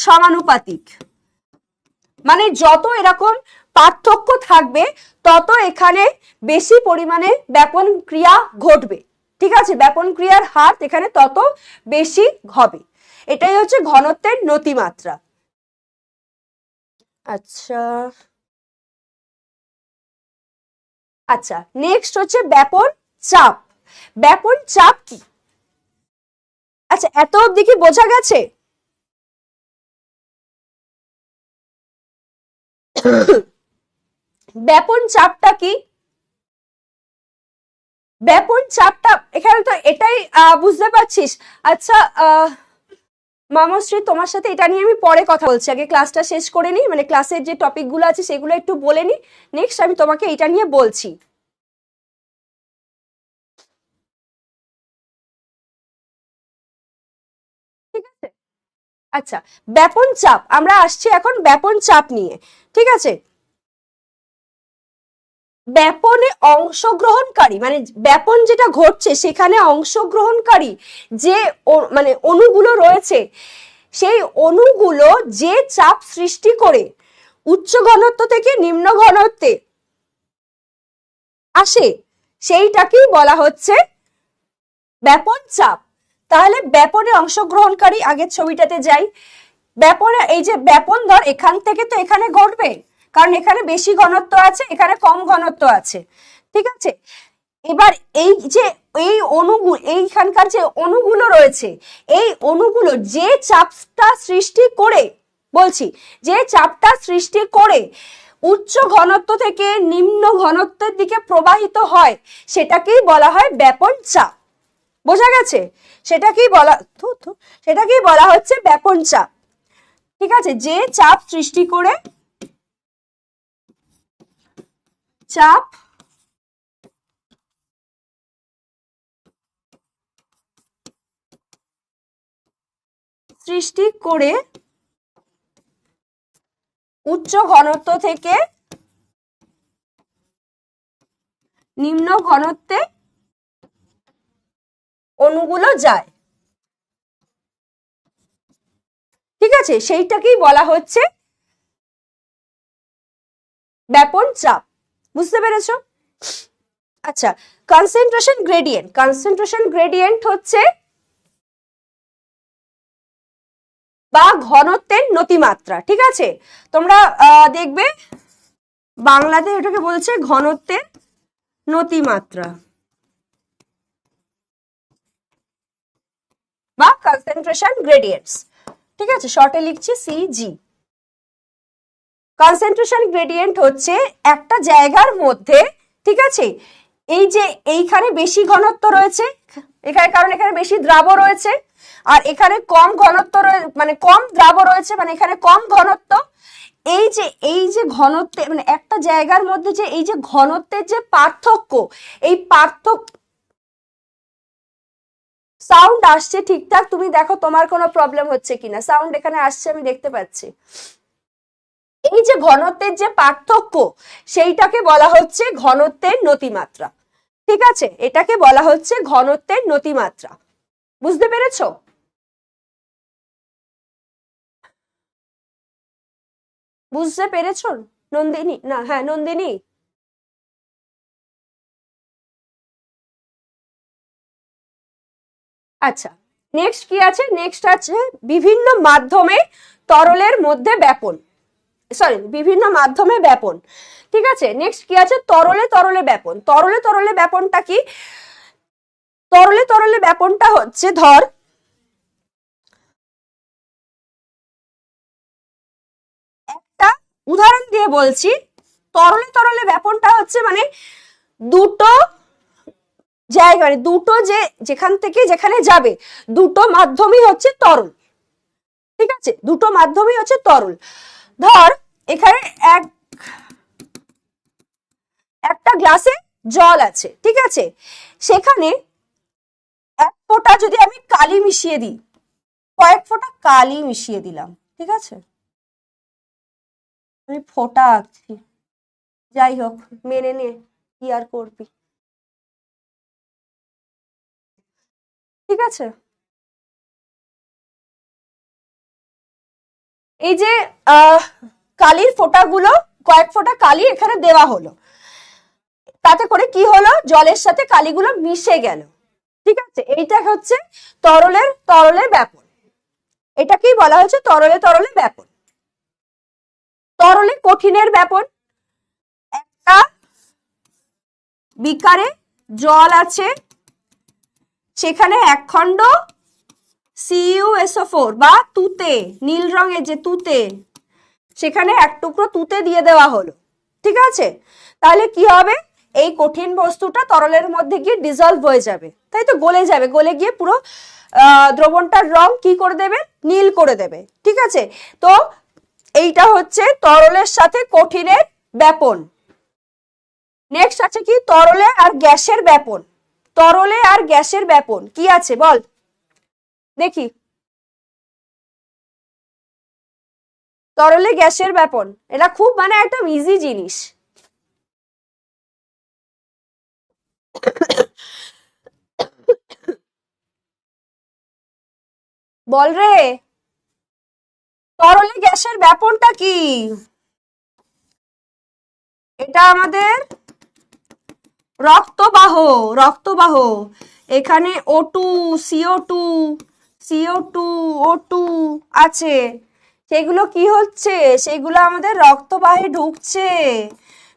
সমানুপাতিক, মানে যত এরকম পার্থক্য থাকবে তত এখানে বেশি পরিমাণে ব্যাপন ক্রিয়া ঘটবে। ঠিক আছে, ব্যাপন ক্রিয়ার হার এখানে তত বেশি হবে, এটাই হচ্ছে ঘনত্বের নতিমাত্রা। আচ্ছা আচ্ছা নেক্সট হচ্ছে ব্যাপন চাপ। ব্যাপন চাপ কি? আচ্ছা এত অবধি কি বোঝা গেছে? ব্যাপন চাপটা কি? ব্যাপন চাপটা এখানে তো এটাই বুঝতে পারছিস। আচ্ছা মামশ্রী তোমার সাথে এটা নিয়ে আমি পরে কথা বলছি, আগে ক্লাসটা শেষ করে নিই, মানে ক্লাসের যে টপিকগুলো আছে সেগুলো একটু বলে নিই, নেক্সট আমি তোমাকে এটা নিয়ে বলছি। ঠিক আছে, আচ্ছা ব্যাপন চাপ, আমরা আসছি এখন ব্যাপন চাপ নিয়ে। ঠিক আছে, ব্যাপনে অংশগ্রহণকারী মানে ব্যাপন যেটা ঘটছে সেখানে অংশগ্রহণকারী যে মানে অণুগুলো রয়েছে, সেই অণুগুলো যে চাপ সৃষ্টি করে উচ্চ ঘনত্ব থেকে নিম্ন ঘনত্বে আসে, সেইটাকেই বলা হচ্ছে ব্যাপন চাপ। তাহলে ব্যাপনে অংশগ্রহণকারী, আগের ছবিটাতে যাই, ব্যাপনে এই যে ব্যাপন ধর এখান থেকে তো এখানে ঘটবে, কারণ এখানে বেশি ঘনত্ব আছে এখানে কম ঘনত্ব আছে। ঠিক আছে, এবার এই যে এই অণুগুলো, এইখানকার যে অণুগুলো রয়েছে, এই অণুগুলো যে চাপটা সৃষ্টি করে, বলছি যে চাপটা সৃষ্টি করে উচ্চ ঘনত্ব থেকে নিম্ন ঘনত্বের দিকে প্রবাহিত হয় সেটাকেই বলা হয় ব্যাপন চাপ। বোঝা গেছে? সেটাকেই বলা হচ্ছে ব্যাপন চাপ। ঠিক আছে, যে চাপ সৃষ্টি করে উচ্চ ঘনত্ব থেকে নিম্ন ঘনত্বে অণুগুলো যায়। ঠিক আছে, সেইটাকেই বলা হচ্ছে ব্যাপন চাপ। বুঝতে পেরেছো? আচ্ছা, কনসেন্ট্রেশন গ্রেডিয়েন্ট হচ্ছে বা ঘনত্বের নতিমাত্রা। ঠিক আছে, তোমরা দেখবে বাংলাতে এটাকে বলছে ঘনত্বের নতিমাত্রা বা কনসেন্ট্রেশন গ্রেডিয়েন্টস। ঠিক আছে, শর্টে লিখছি সিজি। কনসেন্ট্রেশন গ্রেডিয়েন্ট হচ্ছে একটা জায়গার মধ্যে, ঠিক আছে, এই যে এইখানে বেশি ঘনত্ব রয়েছে এখানে, কারণ এখানে বেশি দ্রাব রয়েছে, আর এখানে কম ঘনত্ব মানে কম দ্রাব রয়েছে, মানে এখানে কম ঘনত্ব। এই যে ঘনত্বে মানে একটা জায়গার মধ্যে যে এই যে ঘনত্বের যে পার্থক্য, এই পার্থক্য সাউন্ড আসছে ঠিকঠাক? তুমি দেখো তোমার কোনো প্রবলেম হচ্ছে কিনা। সাউন্ড এখানে আসছে, আমি দেখতে পাচ্ছি। এই যে ঘনত্বের যে পার্থক্য, সেইটাকে বলা হচ্ছে ঘনত্বের নতিমাত্রা। ঠিক আছে, এটাকে বলা হচ্ছে ঘনত্বের নতিমাত্রা। বুঝতে পেরেছো? বুঝতে পেরেছো নন্দিনী? না, হ্যাঁ নন্দিনী। আচ্ছা, নেক্সট কি আছে? নেক্সট আছে বিভিন্ন মাধ্যমে তরলের মধ্যে ব্যাপন, বিভিন্ন মাধ্যমে ব্যাপন। ঠিক আছে, নেক্সট কি আছে? তরলে ব্যাপন। তরলে ব্যাপনটা কি? তরলে ব্যাপনটা হচ্ছে, ধর একটা উদাহরণ দিয়ে বলছি। তরলে ব্যাপনটা হচ্ছে মানে দুটো জায়গা, মানে দুটো যেখান থেকে যেখানে যাবে দুটো মাধ্যমই হচ্ছে তরল। ঠিক আছে, দুটো মাধ্যমই হচ্ছে তরল। ধর এখানে একটা গ্লাসে জল আছে, ঠিক আছে, সেখানে এক ফোঁটা যদি আমি কালি মিশিয়ে দিই, কয়েক ফোঁটা কালি মিশিয়ে দিলাম, ঠিক আছে, আমি ফোঁটা আঁকছি, যাই হোক মেনে নে, কি আর করবি। ঠিক আছে, এই যে কালির ফোঁটাগুলো, কয়েক ফোঁটা কালি এখানে দেওয়া হলো, তাতে করে কি হলো? জলের সাথে কালিগুলো মিশে গেল। ঠিক আছে, এইটা হচ্ছে তরলে ব্যাপন। এটাকেই বলা হচ্ছে তরলে ব্যাপন। তরলে কঠিনের ব্যাপন। একটা বিকারে জল আছে, সেখানে এক খণ্ড CuSO4 বা তুতে, নীল রঙের যে তুতে, সেখানে এক টুকরো তুতে দিয়ে দেওয়া হলো। ঠিক আছে, তাহলে কি হবে? এই কঠিন বস্তুটা তরলের মধ্যে গিয়ে ডিজলভ হয়ে যাবে, তাই তো, গলে যাবে, গলে গিয়ে পুরো দ্রবণটার রং কি করে দেবে? নীল করে দেবে। ঠিক আছে, তো এইটা হচ্ছে তরলের সাথে কঠিনের ব্যাপন। নেক্সট আছে কি? তরলে আর গ্যাসের ব্যাপন। তরলে আর গ্যাসের ব্যাপন কি আছে বল দেখি। তরলে গ্যাসের ব্যাপন, এটা খুব মানে একটা ইজি জিনিস। বল রে, তরলে গ্যাসের ব্যাপনটা কি? এটা আমাদের রক্তবাহ। এখানে O2 CO2 O2 আছে, সেগুলো কি হচ্ছে? সেগুলো আমাদের রক্তবাহে ঢুকছে,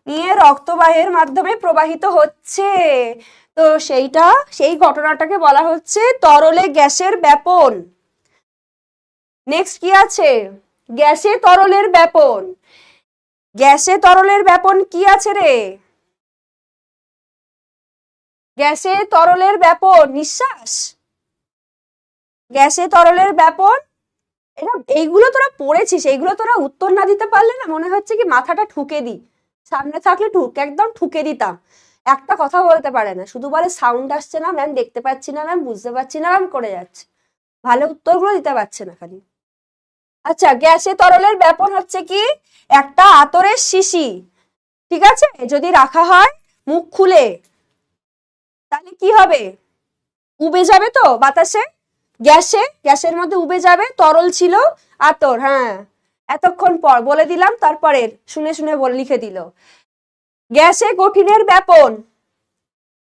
নিয়ে রক্তবাহের মাধ্যমে প্রবাহিত হচ্ছে। তো সেই ঘটনাটাকে বলা হচ্ছে তরলে গ্যাসের ব্যাপন। নেক্সট কি আছে? গ্যাসে তরলের ব্যাপন। গ্যাসে তরলের ব্যাপন কি আছে রে? গ্যাসে তরলের ব্যাপন নিঃশ্বাস। গ্যাসে তরলের ব্যাপন, এটা এইগুলো তোরা পড়েছিস, এইগুলো তোরা উত্তর না দিতে পারলে না মনে হচ্ছে কি মাথাটা ঠুকে দি, সামনে থাকলে একদম ঠুকে দিতাম। একটা কথা বলতে পারে না, শুধু বলে সাউন্ড আসছে না ম্যাম, দেখতে পাচ্ছি না ম্যাম, বুঝতে পারছি না ম্যাম করে যাচ্ছে, ভালো উত্তরগুলো দিতে পারছে না খালি। আচ্ছা, গ্যাসে তরলের ব্যাপন হচ্ছে কি একটা আতরের শিশি, ঠিক আছে, যদি রাখা হয় মুখ খুলে তাহলে কি হবে? উবে যাবে তো বাতাসে, গ্যাসের মধ্যে উবে যাবে, তরল ছিল আতর, হ্যাঁ এতক্ষণ পর বলে দিলাম, তারপরে শুনে শুনে বলে লিখে দিল। গ্যাসে কঠিনের ব্যাপন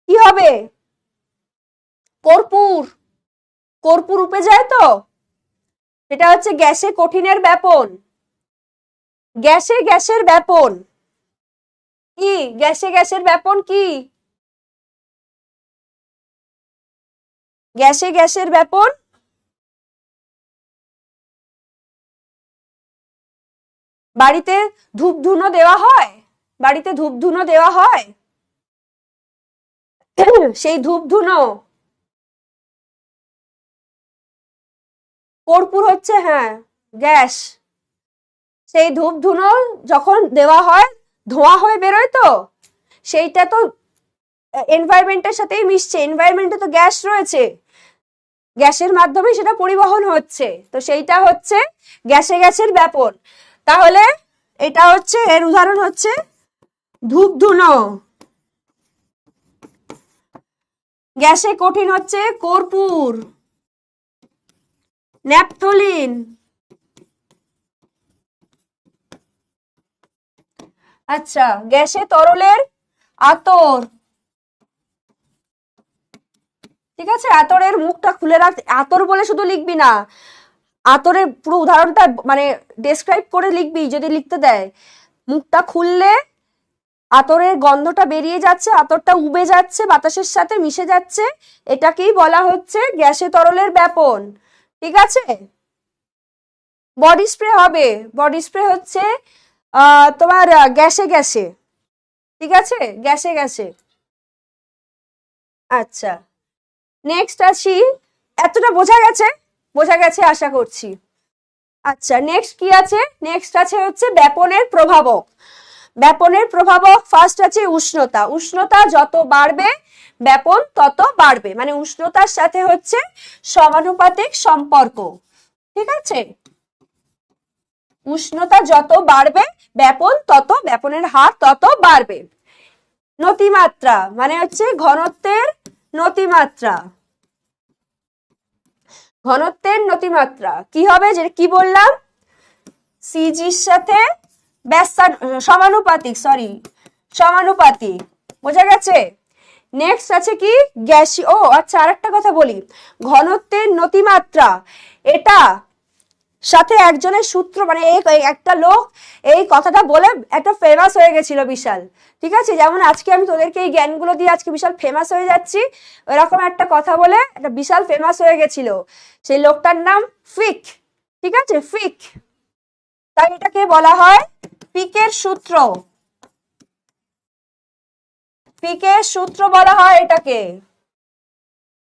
কি হবে? কর্পূর, কর্পূর উপে যায় তো, এটা হচ্ছে গ্যাসে কঠিনের ব্যাপন। গ্যাসের ব্যাপন কি? গ্যাসের ব্যাপন কি? গ্যাসের ব্যাপন বাড়িতে ধূপধুনো দেওয়া হয়, বাড়িতে ধূপধুনো দেওয়া হয়, সেই ধূপধুনো কর্পূর হচ্ছে, হ্যাঁ গ্যাস, সেই ধূপধুনো যখন দেওয়া হয় ধোঁয়া হয়ে বেরোয় তো, সেইটা তো এনভায়রনমেন্টের সাথেই মিশছে, এনভায়রনমেন্টে তো গ্যাস রয়েছে, গ্যাসের মাধ্যমে সেটা পরিবহন হচ্ছে, তো সেইটা হচ্ছে গ্যাসের ব্যাপন। তাহলে এটা হচ্ছে, এর উদাহরণ হচ্ছে ধূপধুনো, গ্যাসে কঠিন হচ্ছে কর্পূর, ন্যাপথলিন। আচ্ছা, গ্যাসে তরলের আতর, ঠিক আছে, আতরের মুখটা খুলে রাখ, আতর বলে শুধু লিখবি না, আতরের পুরো উদাহরণটা মানে ডেসক্রাইব করে লিখবি যদি লিখতে দেয়। মুখটা খুললে আতরের গন্ধটা বেরিয়ে যাচ্ছে, আতরটা উবে যাচ্ছে, বাতাসের সাথে মিশে যাচ্ছে, এটাকেই বলা হচ্ছে গ্যাসে তরলের ব্যাপন, ঠিক আছে। বডি স্প্রে হবে, বডি স্প্রে হচ্ছে তোমার গ্যাসে, ঠিক আছে, গ্যাসে। আচ্ছা, নেক্সট আসি, এতটা বোঝা গেছে? বোঝা গেছে আশা করছি। আচ্ছা, নেক্সট কি আছে? নেক্সট আছে হচ্ছে ব্যাপনের প্রভাবক। ব্যাপনের প্রভাবক ফার্স্ট আছে উষ্ণতা, উষ্ণতা যত বাড়বে ব্যাপন তত বাড়বে, মানে উষ্ণতার সাথে হচ্ছে সমানুপাতিক সম্পর্ক, ঠিক আছে, উষ্ণতা যত বাড়বে ব্যাপন তত, ব্যাপনের হার তত বাড়বে। নতিমাত্রা মানে হচ্ছে ঘনত্বের নতিমাত্রা, ঘনত্বের নতিমাত্রা কি হবে, যে কি বললাম, সিজির সাথে সমানুপাতিক, সমানুপাতিক, বোঝা গেছে। নেক্সট আছে কি গ্যাসীয়, ও আচ্ছা আরেকটা কথা বলি, ঘনত্বের নতিমাত্রা, এটা সাথে একজনের সূত্র, মানে একটা লোক এই কথাটা বলে একটা ফেমাস হয়ে গেছিল বিশাল, ঠিক আছে, যেমন আজকে আমি তোদেরকে এই জ্ঞানগুলো দিয়ে আজকে বিশাল ফেমাস হয়ে যাচ্ছি, এরকম একটা কথা বলে একটা বিশাল ফেমাস হয়ে গেছিল, সেই লোকটার নাম ফিক, ঠিক আছে, ফিক, তাই এটাকে বলা হয় ফিকের সূত্র, ফিকের সূত্র বলা হয় এটাকে,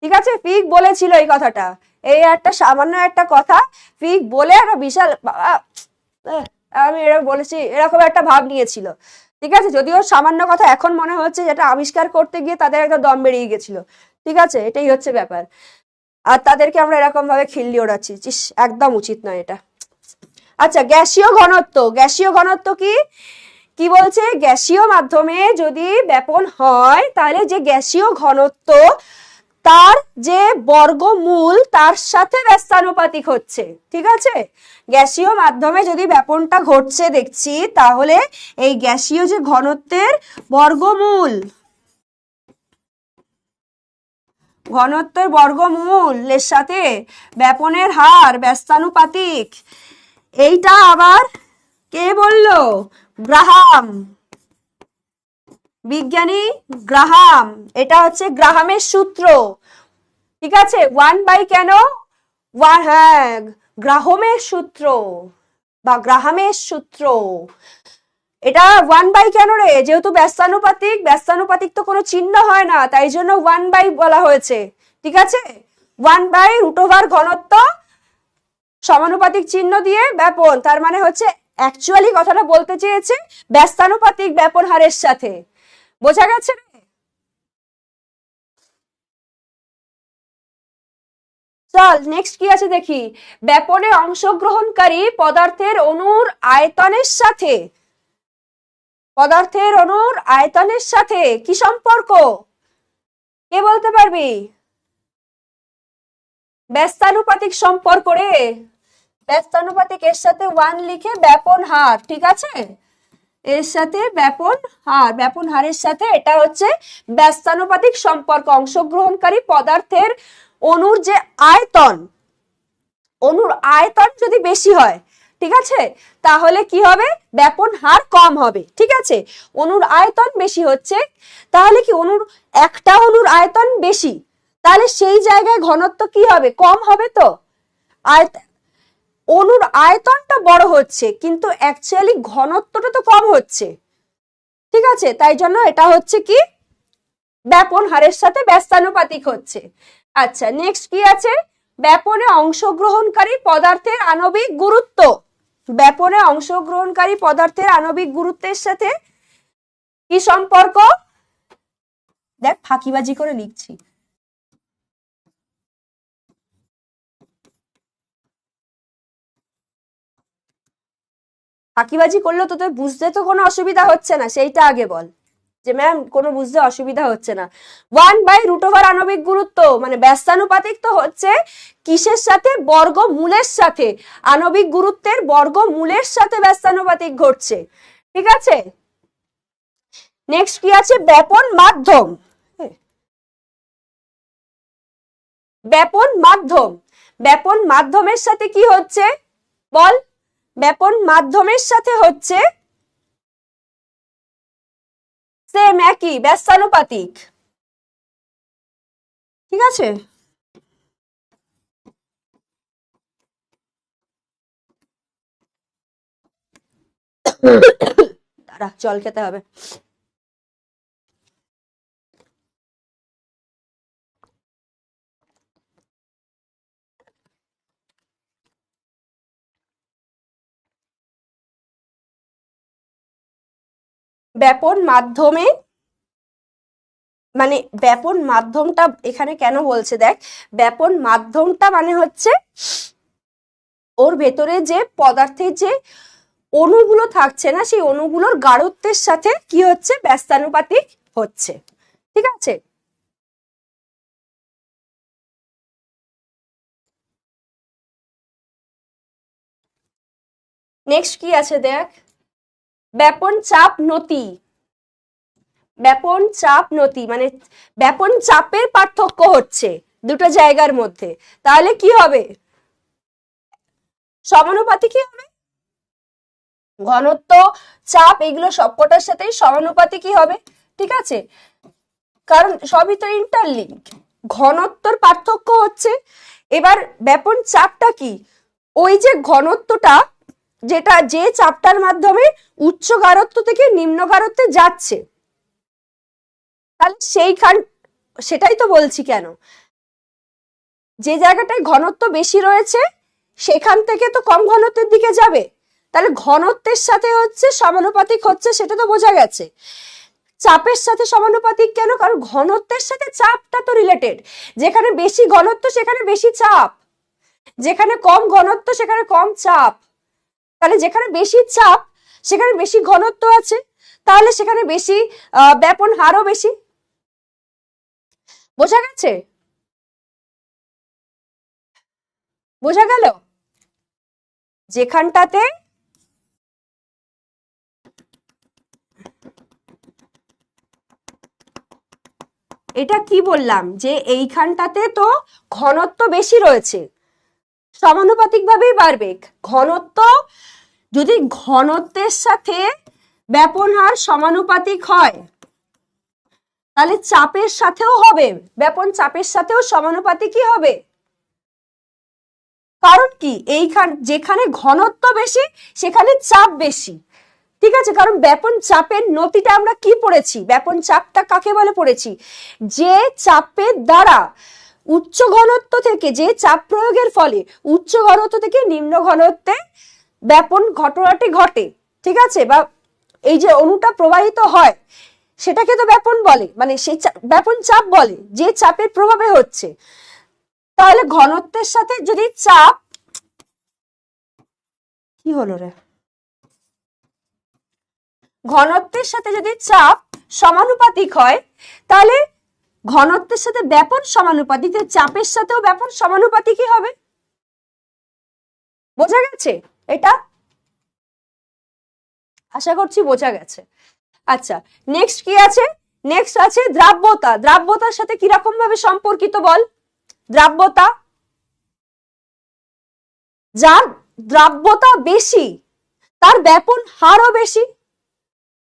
ঠিক আছে, ফিক বলেছিল এই কথাটা, এই একটা সামান্য একটা কথা ফিক বলে একটা বিশাল, আমি এরকম বলেছি এরকম একটা ভাব নিয়েছিল, ঠিক আছে, যদিও সামান্য কথা এখন মনে হচ্ছে যেটা আবিষ্কার করতে গিয়ে তাদের একটা দম বেরিয়ে গেছিল, ঠিক আছে, এটাই হচ্ছে ব্যাপার, আর তাদেরকে আমরা এরকম ভাবে খিল্লি ওড়াচ্ছি, একদম উচিত নয় এটা। আচ্ছা, গ্যাসীয় ঘনত্ব, গ্যাসীয় ঘনত্ব কি কি বলছে, গ্যাসীয় মাধ্যমে যদি ব্যাপন হয় তাহলে যে গ্যাসীয় ঘনত্ব তার যে বর্গমূল তার সাথে ব্যস্তানুপাতিক হচ্ছে, ঠিক আছে, গ্যাসীয় মাধ্যমে যদি ব্যাপনটা ঘটছে দেখছি, তাহলে এই গ্যাসীয় যে ঘনত্বের বর্গমূল, ঘনত্বের বর্গমূলের সাথে ব্যাপনের হার ব্যস্তানুপাতিক, এইটা আবার কে বললো? গ্রাহাম, বিজ্ঞানী গ্রাহাম, এটা হচ্ছে গ্রাহামের সূত্র, ঠিক আছে, 1/, কেন হ্যাঁ গ্রাহামের সূত্র বা গ্রাহামের সূত্র, এটা 1/, কেন রে? যেহেতু ব্যস্তানুপাতিক, ব্যস্তানুপাতিক তো কোনো চিহ্ন হয় না, তাই জন্য 1/, বলা হয়েছে। ঠিক আছে, 1/√ওভার ঘনত্ব সমানুপাতিক চিহ্ন দিয়ে ব্যাপন, তার মানে হচ্ছে অ্যাকচুয়ালি কথাটা বলতে চেয়েছে ব্যস্তানুপাতিক ব্যাপন হারের সাথে। বোঝা গেছে? চল নেক্সট কি আছে দেখি। ব্যাপনে অংশগ্রহণকারী পদার্থের অণুর আয়তনের সাথে, পদার্থের অণুর আয়তনের সাথে কি সম্পর্ক? কে বলতে পারবি? ব্যস্তানুপাতিক সম্পর্ক রে, ব্যস্তানুপাতিক, এর সাথে 1 লিখে ব্যাপন হার। ঠিক আছে, এর সাথে ব্যাপন হার, ব্যাপন হারের সাথে এটা হচ্ছে ব্যস্তানুপাতিক সম্পর্ক। অংশগ্রহণকারী পদার্থের অণুর যে আয়তন, অণুর আয়তন যদি বেশি হয়, ঠিক আছে, তাহলে কি হবে? ব্যাপন হার কম হবে। ঠিক আছে, অণুর আয়তন বেশি হচ্ছে, তাহলে কি অণুর একটা অণুর আয়তন বেশি, তাহলে সেই জায়গায় ঘনত্ব কি হবে? কম হবে। তো অণুর আয়তনটা বড় হচ্ছে কিন্তু অ্যাকচুয়ালি ঘনত্বটা তো কম হচ্ছে। ঠিক আছে, তাই জন্য এটা হচ্ছে কি ব্যাপন হারের সাথে ব্যস্তানুপাতিক হচ্ছে। আচ্ছা, নেক্সট কি আছে? ব্যাপনে অংশগ্রহণকারী পদার্থের আণবিক গুরুত্ব, ব্যাপনে অংশগ্রহণকারী পদার্থের আণবিক গুরুত্বের সাথে কি সম্পর্ক? দেখ, ফাঁকিবাজি করে লিখছি। ফাঁকিবাজি করলে তো তোর বুঝতে তো কোনো অসুবিধা হচ্ছে না, সেইটা আগে বল যে ম্যাম কোনো বুঝতে অসুবিধা হচ্ছে না। 1/√ওভার আণবিক গুরুত্ব মানে ব্যস্তানুপাতিক তো হচ্ছে কিসের সাথে? বর্গমূলের সাথে, আণবিক গুরুত্বের বর্গমূলের সাথে ব্যস্তানুপাতিক ঘটছে। ঠিক আছে, নেক্সট কি আছে? ব্যাপন মাধ্যম, ব্যাপন মাধ্যম, ব্যাপন মাধ্যমের সাথে কি হচ্ছে বল? ব্যাপন মাধ্যমের সাথে হচ্ছে সেম, একই, ব্যস্তানুপাতিক। ঠিক আছে, দাঁড়া জল খেতে হবে। ব্যাপন মাধ্যমে মানে ব্যাপন মাধ্যমটা এখানে কেন বলছে দেখ, ব্যাপন মাধ্যমটা মানে হচ্ছে ওর ভেতরে যে পদার্থের যে অণুগুলো থাকছে না, সেই অণুগুলোর গাঢ়ত্বের সাথে কি হচ্ছে? ব্যস্তানুপাতিক হচ্ছে। ঠিক আছে, নেক্সট কি আছে দেখ। ব্যাপন চাপ নতি, ব্যাপন চাপ নতি মানে ব্যাপন চাপের পার্থক্য হচ্ছে দুটো জায়গার মধ্যে, তাহলে কি হবে? সমানুপাতিকই হবে। ঘনত্ব, চাপ, এগুলো সবকটার সাথেই সমানুপাতিকই হবে। ঠিক আছে, কারণ সবই তো ইন্টারলিঙ্ক। ঘনত্বর পার্থক্য হচ্ছে। এবার ব্যাপন চাপটা কি? ওই যে ঘনত্বটা, যেটা যে চাপটার মাধ্যমে উচ্চ গাঢ়ত্ব থেকে নিম্ন গাঢ়ত্বে যাচ্ছে, তাহলে সেইখান, সেটাই তো বলছি কেন, যে জায়গাটায় ঘনত্ব বেশি রয়েছে সেখান থেকে তো কম ঘনত্বের দিকে যাবে, তাহলে ঘনত্বের সাথে হচ্ছে সমানুপাতিক হচ্ছে, সেটা তো বোঝা গেছে। চাপের সাথে সমানুপাতিক কেন? কারণ ঘনত্বের সাথে চাপটা তো রিলেটেড। যেখানে বেশি ঘনত্ব সেখানে বেশি চাপ, যেখানে কম ঘনত্ব সেখানে কম চাপ, তাহলে যেখানে বেশি চাপ সেখানে বেশি ঘনত্ব আছে, তাহলে সেখানে বেশি ব্যাপন হারও বেশি। বোঝা গেছে? বোঝা গেল? যেখানটাতে এটা কি বললাম যে এইখানটাতে তো ঘনত্ব বেশি রয়েছে, সমানুপাতিক ভাবেই বাড়বে ঘনত্ব। যদি ঘনত্বের সাথে ব্যাপন হার সমানুপাতিক হয় তাহলে চাপের সাথেও হবে, ব্যাপন চাপের সাথেও সমানুপাতিকই হবে। কারণ কি? এইখান যেখানে ঘনত্ব বেশি সেখানে চাপ বেশি, ঠিক আছে, কারণ ব্যাপন চাপের নতিটা আমরা কি পড়েছি, ব্যাপন চাপটা কাকে বলে পড়েছি, যে চাপের দ্বারা উচ্চ ঘনত্ব থেকে, যে চাপ প্রয়োগের ফলে উচ্চ ঘনত্ব থেকে নিম্ন ঘনত্বে ব্যাপন ঘটনাটি ঘটে, ঠিক আছে, বা এই যে অণুটা প্রবাহিত হয় সেটাকে তো ব্যাপন বলে, মানে সেই ব্যাপন চাপ বলে, যে চাপের প্রভাবে হচ্ছে। তাহলে ঘনত্বের সাথে যদি চাপ, কি হলো রে, ঘনত্বের সাথে যদি চাপ সমানুপাতিক হয়, তাহলে ঘনত্বের সাথে ব্যাপন সমানুপাতিক, চাপের সাথেও ব্যাপন সমানুপাতিকই হবে। বোঝা গেছে এটা? আশা করছি বোঝা গেছে। আচ্ছা, নেক্সট কি আছে, নেক্সট আছে দ্রাব্যতা। দ্রাব্যতার সাথে কিরকম ভাবে সম্পর্কিত বল? দ্রাব্যতা, যার দ্রাব্যতা বেশি তার ব্যাপন হারও বেশি,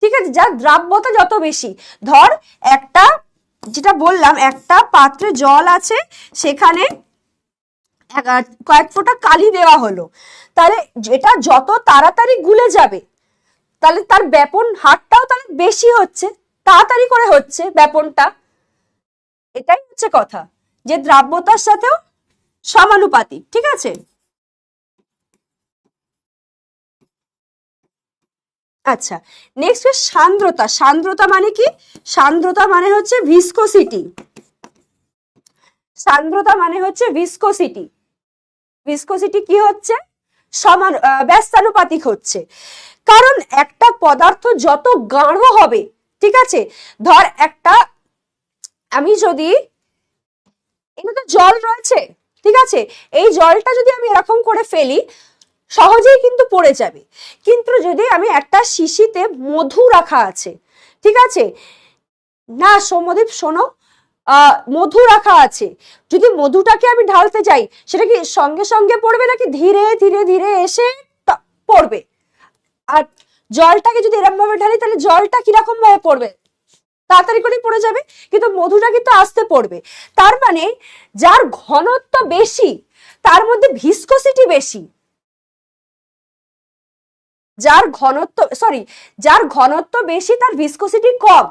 ঠিক আছে, যার দ্রাব্যতা যত বেশি, ধর একটা, যেটা বললাম, একটা পাত্রে জল আছে, সেখানে কয়েক ফোঁটা কালি দেওয়া হলো, তাহলে যেটা যত তাড়াতাড়ি গুলে যাবে, তাহলে তার ব্যাপন হারটাও তাহলে বেশি হচ্ছে, তাড়াতাড়ি করে হচ্ছে ব্যাপনটা। এটাই হচ্ছে কথা, যে দ্রাব্যতার সাথেও সমানুপাতিক, ঠিক আছে। আচ্ছা, নেক্সট সান্দ্রতা। সান্দ্রতা মানে কি? সান্দ্রতা মানে হচ্ছে ভিসকোসিটি। সান্দ্রতা মানে হচ্ছে ভিসকোসিটি। ভিসকোসিটি কি হচ্ছে? সমান, ব্যস্তানুপাতিক হচ্ছে। কারণ একটা পদার্থ যত গাঢ় হবে, ঠিক আছে, ধর একটা, আমি যদি, এটা তো জল রয়েছে, ঠিক আছে, এই জলটা যদি আমি এরকম করে ফেলি সহজেই কিন্তু পড়ে যাবে। কিন্তু যদি আমি একটা শিশিতে মধু রাখা আছে, ঠিক আছে, না সৌম্যদীপ শোনো, মধু রাখা আছে, যদি মধুটাকে আমি ঢালতে যাই, সেটা কি সঙ্গে সঙ্গে পড়বে নাকি ধীরে ধীরে ধীরে এসে পড়বে? আর জলটাকে যদি এরকম ভাবে ঢালি, তাহলে জলটা কিরকম ভাবে পড়বে? তাড়াতাড়ি করে পড়ে যাবে, কিন্তু মধুটা কিন্তু আস্তে পড়বে। তার মানে যার ঘনত্ব বেশি তার মধ্যে ভিসকোসিটি বেশি, যার ঘনত্ব, সরি, যার ঘনত্ব বেশি তার ভিসকোসিটি কম,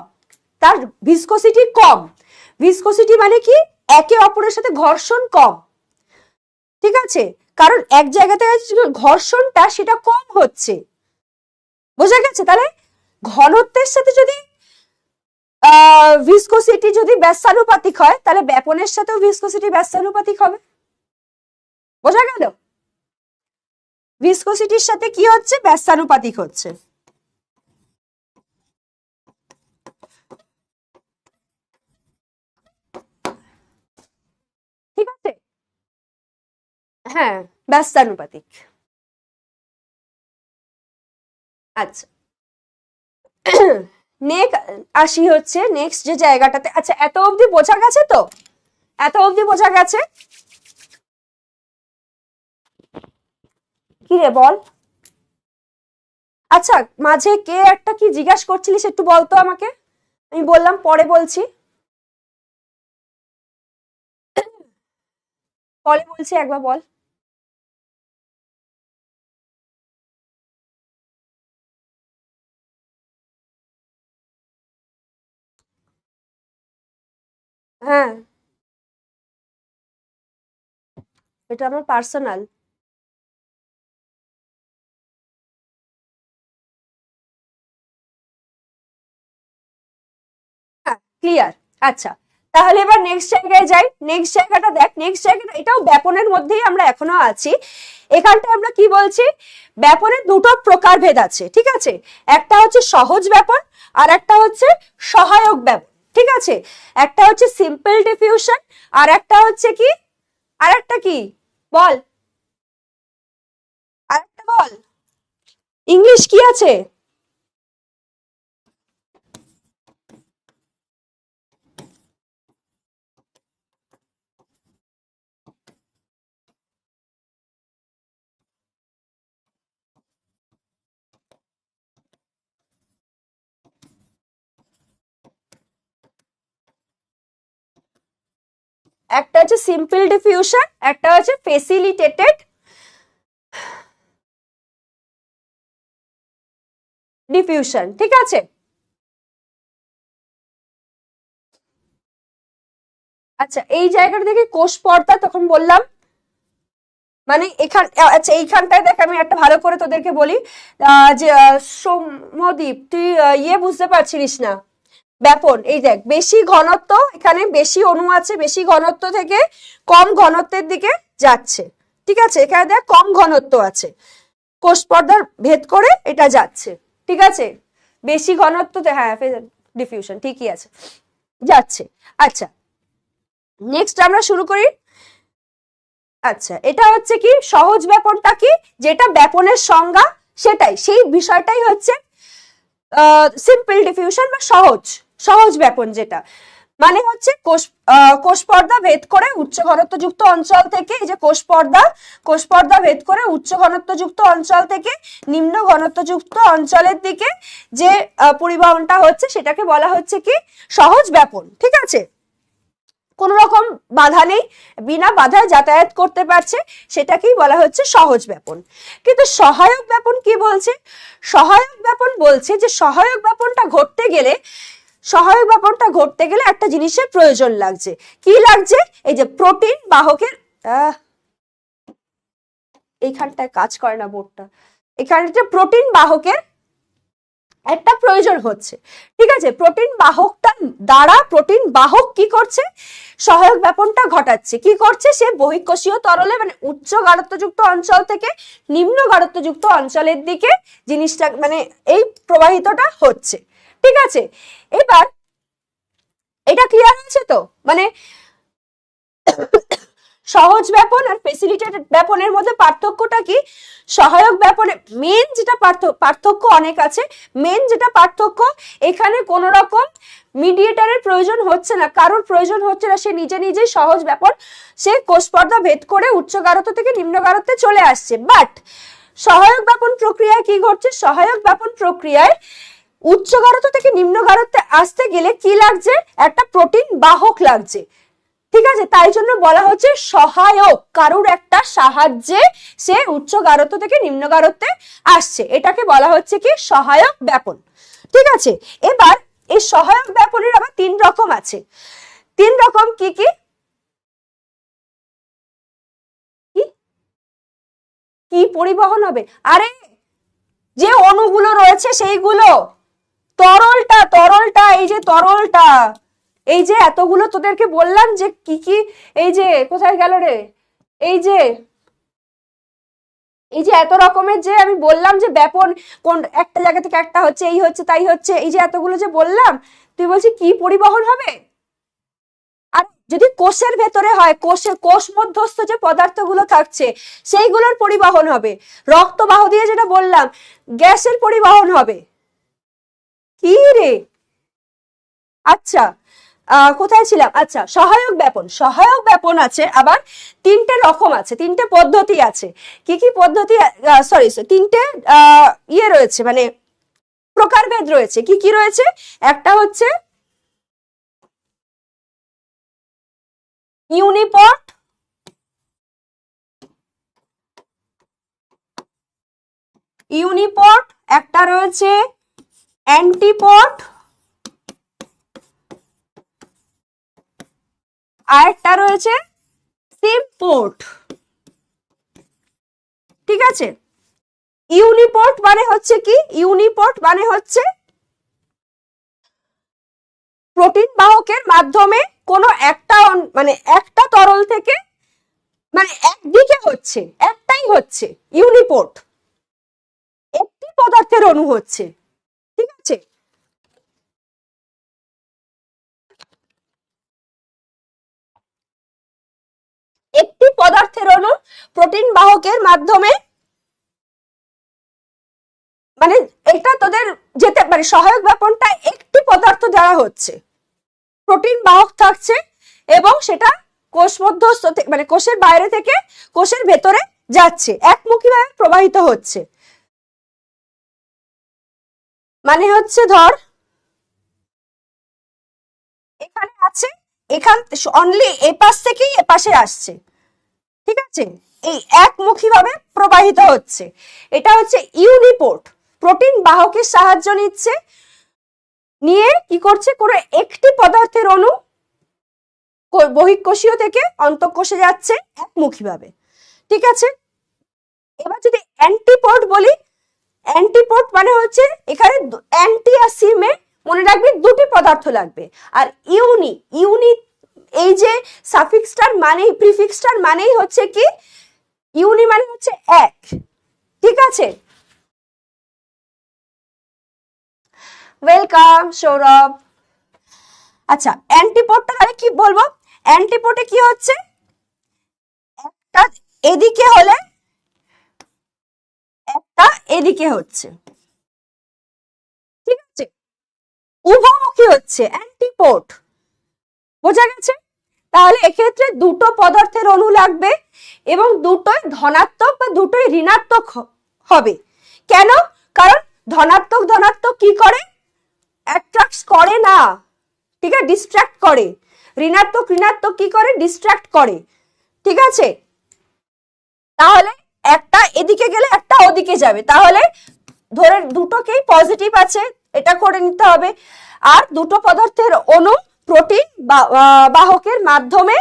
তার ভিসকোসিটি কম। ভিসকোসিটি মানে কি? একে অপরের সাথে ঘর্ষণ কম, ঠিক আছে, কারণ এক জায়গাতে ঘর্ষণটা সেটা কম হচ্ছে। বোঝা গেছে? তাহলে ঘনত্বের সাথে যদি ভিসকোসিটি যদি ব্যস্তানুপাতিক হয়, তাহলে ব্যাপনের সাথেও ভিসকোসিটি ব্যস্তানুপাতিক হবে। বোঝা গেল? ভিসকোসিটির সাথে কি হচ্ছে? ব্যস্তানুপাতিক হচ্ছে। ঠিক আছে, হ্যাঁ, ব্যস্তানুপাতিক। আচ্ছা, আসি হচ্ছে নেক্সট যে জায়গাটাতে। আচ্ছা, এত অবধি বোঝা গেছে তো? এত অবধি বোঝা গেছে? কি রে বল? আচ্ছা, মাঝে কে একটা কি জিজ্ঞাসা করছিলিস, একটু বলতো আমাকে। আমি বললাম পরে বলছি, পরে বলছি, একবার বল। হ্যাঁ, এটা আমার পার্সোনাল। হ্যাঁ, ক্লিয়ার। আচ্ছা, তাহলে এবার নেক্সট জায়গায় যাই। নেক্সট জায়গাটা দেখ, নেক্সট জায়গাটা এটাও ব্যাপনের মধ্যেই আমরা এখনো আছি। এখানটা আমরা কি বলছি? ব্যাপনের দুটো প্রকারভেদ আছে, ঠিক আছে, একটা হচ্ছে সহজ ব্যাপন আর একটা হচ্ছে সহায়ক ব্যাপন, ঠিক আছে, একটা হচ্ছে সিম্পল ডিফিউশন আর একটা হচ্ছে কি, আর একটা কি বল, আর একটা বল, ইংলিশ কি আছে? একটা হচ্ছে সিম্পল ডিফিউশন, একটা হচ্ছে ফেসিলিটেটেড, ডিফিউশন, ঠিক আছে। আচ্ছা, এই জায়গাটা থেকে কোষ পর্দা তখন বললাম, মানে এখান, আচ্ছা এইখানটায় দেখ আমি একটা ভালো করে তোদেরকে বলি, যে সৌম্যদীপ তুই ইয়ে বুঝতে পারছিস না, ব্যাপন। এই দেখ বেশি ঘনত্ব, এখানে বেশি অণু আছে, বেশি ঘনত্ব থেকে কম ঘনত্বের দিকে যাচ্ছে, ঠিক আছে। এখানে দেখ কম ঘনত্ব আছে, কোষ পর্দার ভেদ করে এটা যাচ্ছে, ঠিক আছে। বেশি ঘনত্ব, হ্যাঁ ডিফিউশন ঠিকই আছে, যাচ্ছে। আচ্ছা নেক্সট আমরা শুরু করি। আচ্ছা এটা হচ্ছে কি সহজ ব্যাপনটা কি, যেটা ব্যাপনের সংজ্ঞা সেটাই, সেই বিষয়টাই হচ্ছে সিম্পল ডিফিউশন বা সহজ সহজ ব্যাপন, যেটা মানে হচ্ছে কোষ পর্দা ভেদ করে উচ্চ ঘনত্বযুক্ত অঞ্চল থেকে, এই যে কোষ পর্দা ভেদ করে উচ্চ ঘনত্বযুক্ত অঞ্চল থেকে নিম্ন ঘনত্বযুক্ত অঞ্চলের দিকে যে পরিবহনটা হচ্ছে সেটাকে বলা হচ্ছে কি সহজ ব্যাপন, ঠিক আছে। কোন রকম বাধা নেই, বিনা বাধায় যাতায়াত করতে পারছে, সেটাকেই বলা হচ্ছে সহজ ব্যাপন। কিন্তু সহায়ক ব্যাপন কি বলছে? সহায়ক ব্যাপন বলছে যে সহায়ক ব্যাপনটা ঘটতে গেলে একটা জিনিসের প্রয়োজন লাগছে। কি লাগছে? এই যে প্রোটিন বাহকের, এইখানটায় কাজ করে না বোর্ডটা, এখানে প্রোটিন বাহকের একটা প্রয়োজন হচ্ছে, ঠিক আছে। প্রোটিন বাহকটা দ্বারা প্রোটিন বাহক কি করছে? সহায়ক ব্যাপনটা ঘটাচ্ছে। কি করছে? সে বহিঃকোষীয় তরলে মানে উচ্চ গাঢ়ত্বযুক্ত অঞ্চল থেকে নিম্ন গাঢ়ত্বযুক্ত অঞ্চলের দিকে জিনিসটা মানে এই প্রবাহিতটা হচ্ছে, ঠিক আছে। এবার এটা ক্লিয়ার হয়েছে তো? মানে সহজ ব্যাপন আর ফেসিলিটেটেড ব্যাপনের মধ্যে পার্থক্যটা কি? সহায়ক ব্যাপনে মেন যেটা পার্থক্য অনেক আছে, মেন যেটা পার্থক্য এখানে কোন রকম মিডিয়েটারের প্রয়োজন হচ্ছে না, কারোর প্রয়োজন হচ্ছে না, সে নিজে নিজেই সহজ ব্যাপন, সে কোষ পর্দা ভেদ করে উচ্চ গাঢ়ত্ব থেকে নিম্ন গাঢ়ত্বে চলে আসছে। বাট সহায়ক ব্যাপন প্রক্রিয়ায় কি ঘটছে? সহায়ক ব্যাপন প্রক্রিয়ায় উচ্চ গাঢ়ত্ব থেকে নিম্ন গাঢ়ত্বে আসতে গেলে কি লাগছে? একটা প্রোটিন বাহক লাগছে, ঠিক আছে। তাই জন্য বলা হচ্ছে সহায়ক, কারোর একটা সাহায্যে সে উচ্চ গাঢ়ত্ব থেকে নিম্ন গাঢ়ত্বে আসছে, এটাকে বলা হচ্ছে কি সহায়ক ব্যাপন, ঠিক আছে। এবার এই সহায়ক ব্যাপনের আবার 3 রকম আছে। 3 রকম কি কি? কি পরিবহন হবে? আরে যে অণুগুলো রয়েছে সেইগুলো, তরলটা এই যে তরলটা, এই যে এতগুলো তোদেরকে বললাম যে কি কি, এই যে কোথায় গেল রে, এই যে এত রকমের যে আমি বললাম যে ব্যাপন কোন একটা জায়গা থেকে একটা হচ্ছে, এই হচ্ছে তাই হচ্ছে, এই যে এতগুলো যে বললাম, তুই বলছিস কি পরিবহন হবে? আর যদি কোষের ভেতরে হয়, কোষ মধ্যস্থ যে পদার্থগুলো থাকছে সেইগুলোর পরিবহন হবে। রক্তবাহ দিয়ে যেটা বললাম গ্যাসের পরিবহন হবে। কি রে? আচ্ছা কোথায় ছিলাম? আচ্ছা সহায়ক ব্যাপন আছে আবার 3টে রকম আছে, 3টে পদ্ধতি আছে। কি কি পদ্ধতি? সরি 3টে ইয়ে রয়েছে, মানে প্রকারভেদ রয়েছে। কি কি রয়েছে? একটা হচ্ছে ইউনিপট, একটা রয়েছে অ্যান্টিপট, আর একটা রয়েছে সিমপোর্ট, ঠিক আছে। ইউনিপোর্ট মানে হচ্ছে কি? ইউনিপোর্ট মানে হচ্ছে প্রোটিন বাহকের মাধ্যমে কোনো একটা মানে একটা তরল থেকে মানে একদিকে হচ্ছে, একটাই হচ্ছে ইউনিপোর্ট, একটি পদার্থের অণু হচ্ছে, ঠিক আছে। একটি পদার্থের অণু প্রোটিন বাহকের মাধ্যমে, মানে এটা তোদের যেতে মানে সহায়ক ব্যাপনটা একটি পদার্থ দ্বারা হচ্ছে, প্রোটিন বাহক থাকছে এবং সেটা কোষ মধ্যস্থ মানে কোষের বাইরে থেকে কোষের ভেতরে যাচ্ছে, একমুখীভাবে প্রবাহিত হচ্ছে। মানে হচ্ছে ধর এখানে আছে, এখান অনলি এপাশ থেকেই এপাশে আসছে, ঠিক আছে, এই একমুখী ভাবে প্রবাহিত হচ্ছে, এটা হচ্ছে ইউনিপোর্ট, প্রোটিন বাহকের সাহায্য নিচ্ছে, নিয়ে কি করছে, কোনো একটি পদার্থের অণু বহিঃকোষীয় থেকে অন্তঃকোষে যাচ্ছে একমুখী ভাবে। ঠিক আছে, এবার যদি অ্যান্টিপোড বলি, অ্যান্টিপোড মানে হচ্ছে এখানে অ্যান্টি আর সিমে মনে রাখবে দুটি পদার্থ লাগবে। আর ইউনি, ইউনি এই যে সাফিক্সটার মানেই, প্রিফিক্সটার মানেই হচ্ছে কি, ইউনি মানে হচ্ছে এক। ঠিক আছে, ওয়েলকাম সৌরভ। আচ্ছা, অ্যান্টিপোডটা তাহলে কি বলবো, অ্যান্টিপোডে কি হচ্ছে, একটা এদিকে হলে একটা এদিকে হচ্ছে। ঠিক আছে, উভমুখী হচ্ছে অ্যান্টিপোড, বোঝা গেছে? তাহলে এক্ষেত্রে দুটো পদার্থের অণু লাগবে এবং দুটোই ধনাত্মক বা দুটোই ঋণাত্মক হবে। কেন? কারণ ধনাত্মক ধনাত্মক কি করে, অ্যাট্রাক্ট করে না, ঠিক আছে, ডিস্ট্রাক্ট করে। ঋণাত্মক ঋণাত্মক কি করে, ডিস্ট্রাক্ট করে। ঠিক আছে, তাহলে একটা এদিকে গেলে একটা ওদিকে যাবে, তাহলে ধরে দুটোকেই পজিটিভ আছে এটা করে নিতে হবে। আর দুটো পদার্থের অণু প্রোটিন বাহকের মাধ্যমে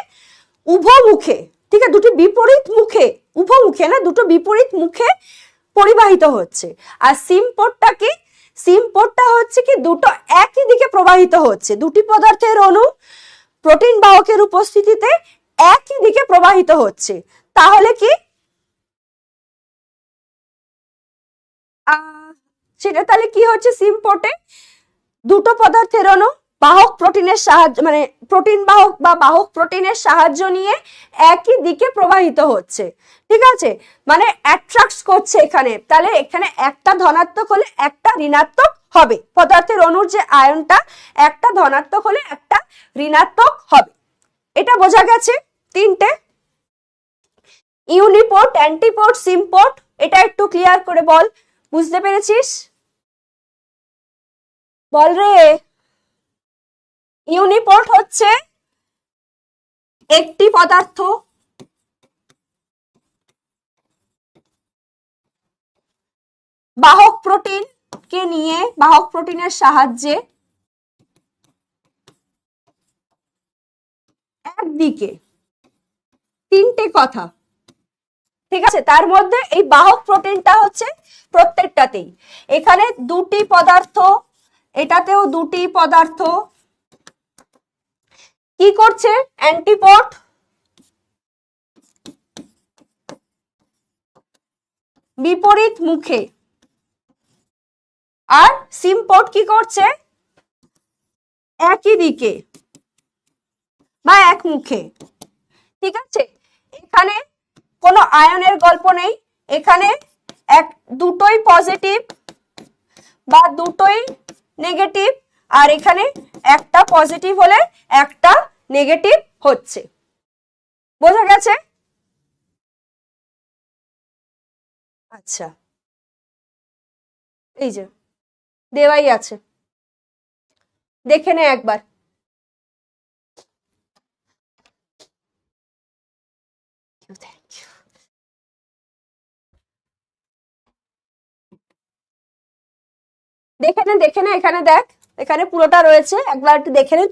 উভমুখে, ঠিক আছে, দুটো বিপরীত মুখে, উভমুখে না, দুটো বিপরীত মুখে পরিবাহিত হচ্ছে। আর সিমপোডটা কি, সিমপোডটা হচ্ছে কি দুটো একই দিকে প্রবাহিত হচ্ছে, দুটি পদার্থের অণু প্রোটিন বাহকের উপস্থিতিতে একই দিকে প্রবাহিত হচ্ছে। তাহলে কি সেটা তাহলে কি হচ্ছে, সিমপোটে দুটো পদার্থের অণু বাহক প্রোটিনের সাহায্য, মানে প্রোটিন বাহক বা বাহক প্রোটিনের সাহায্য নিয়ে একই দিকে প্রবাহিত হচ্ছে। ঠিক আছে, মানে অ্যাট্রাক্ট করছে এখানে, তাহলে এখানে একটা ধনাত্মক হলে একটা ঋণাত্মক হবে, পদার্থের অণুর যে আয়নটা একটা ধনাত্মক হলে একটা ঋণাত্মক হবে। এটা বোঝা গেছে তিনটে, ইউনিপোড, অ্যান্টিপোড, সিমপোড। এটা একটু ক্লিয়ার করে বল, বুঝতে পেরেছিস? বল রে। ইউনিপোড হচ্ছে একটি পদার্থ বাহক প্রোটিন কে নিয়ে, বাহক প্রোটিনের সাহায্যে একদিকে, তিনটে কথা। ঠিক আছে, তার মধ্যে এই বাহক প্রোটিনটা হচ্ছে প্রত্যেকটাতেই, এখানে দুটি পদার্থ, এটাতেও দুটি পদার্থ কি করছে, অ্যান্টিপোড বিপরীত মুখে, আর সিমপোড কি করছে, একই দিকে বা এক মুখে। ঠিক আছে, এখানে কোনো আয়নের গল্প নেই, এখানে দুটোই পজিটিভ বা দুটোই নেগেটিভ, আর এখানে একটা পজিটিভ হলে একটা নেগেটিভ হচ্ছে। বোঝা গেছে? আচ্ছা, এই যে দেওয়াই আছে, দেখে নে একবার। দেখে নে, দেখে নে, এখানে দেখ, এখানে পুরোটা রয়েছে, একবার একটু দেখে নে,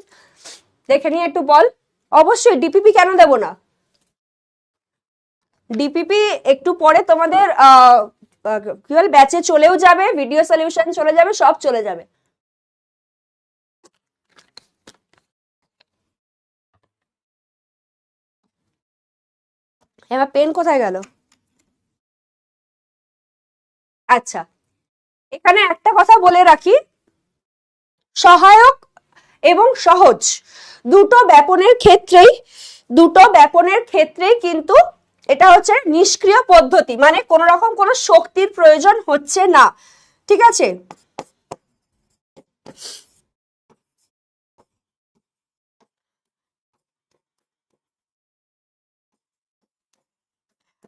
দেখে নিয়ে একটু বল। অবশ্যই ডিপিপি কেন দেব না, ডিপিপি একটু পরে তোমাদের কি বল ব্যাচে চলেও যাবে, ভিডিও সলিউশন চলে যাবে, সব চলে যাবে। এবার পেন কোথায় গেল? আচ্ছা, এখানে একটা কথা বলে রাখি, সহায়ক এবং সহজ দুটো ব্যাপনের ক্ষেত্রেই কিন্তু এটা হচ্ছে নিষ্ক্রিয় পদ্ধতি, মানে কোন রকম কোনো শক্তির প্রয়োজন হচ্ছে না। ঠিক আছে,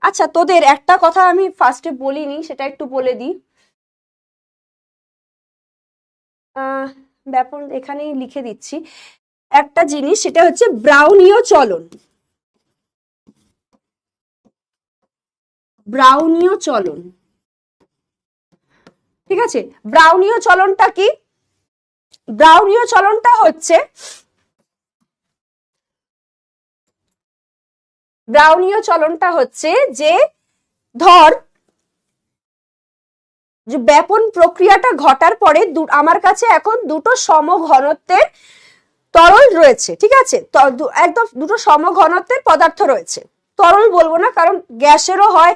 আচ্ছা, তোদের একটা কথা আমি ফার্স্টে বলিনি, সেটা একটু বলে দিই। ব্যাপন এখানেই লিখে দিচ্ছি একটা জিনিস, সেটা হচ্ছে ব্রাউনীয় চলন। ব্রাউনীয় চলন ঠিক আছে। ব্রাউনীয় চলনটা কি? ব্রাউনীয় চলনটা হচ্ছে, ব্রাউনীয় চলনটা হচ্ছে যে ধর যে ব্যাপন প্রক্রিয়াটা ঘটার পরে আমার কাছে এখন দুটো সমঘনত্বের তরল রয়েছে, ঠিক আছে, একদম দুটো সমঘনত্বের পদার্থ রয়েছে, তরল বলবো না কারণ গ্যাসেরও হয়,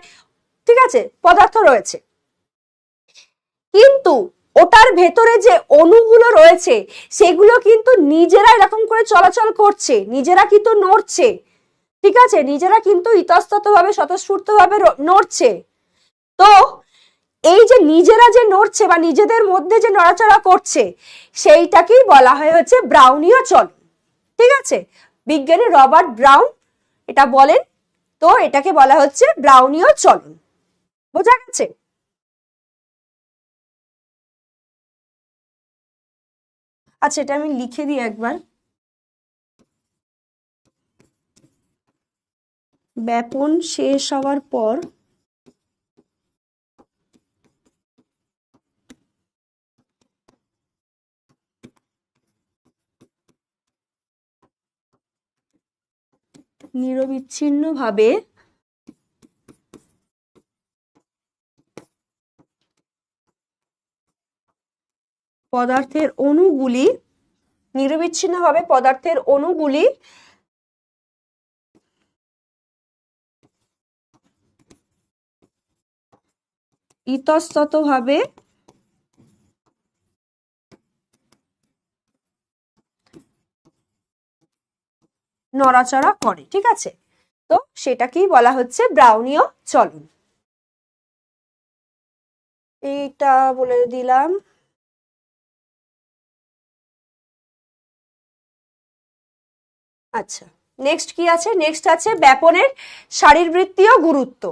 ঠিক আছে, পদার্থ রয়েছে, কিন্তু ওটার ভেতরে যে অণুগুলো রয়েছে সেগুলো কিন্তু নিজেরা এরকম করে চলাচল করছে, নিজেরা কিন্তু নড়ছে, ঠিক আছে, নিজেরা কিন্তু ইতস্তত ভাবে স্বতঃস্ফূর্ত ভাবে নড়ছে। তো এই যে নিজেরা যে নড়ছে বা নিজেদের মধ্যে যে নড়াচড়া করছে সেইটাকেই বলা হয় হচ্ছে ব্রাউনীয় চলন, ঠিক আছে, বিজ্ঞানী রবার্ট ব্রাউন এটা বলেন। তো এটাকে বলা হচ্ছে ব্রাউনীয় চলন, বোঝা গেছে? আচ্ছা, এটা আমি লিখে দিই একবার। ব্যাপন শেষ হওয়ার পর নিরবিচ্ছিন্নভাবে পদার্থের অণুগুলি, নিরবিচ্ছিন্নভাবে পদার্থের অণুগুলি ইতস্ততভাবে নড়াচড়া করে, ঠিক আছে, তো সেটাকেই বলা হচ্ছে ব্রাউনীয় চলন। এইটা বলে দিলাম। আচ্ছা, নেক্সট কি আছে? নেক্সট আছে ব্যাপনের শারীরবৃত্তীয় গুরুত্ব,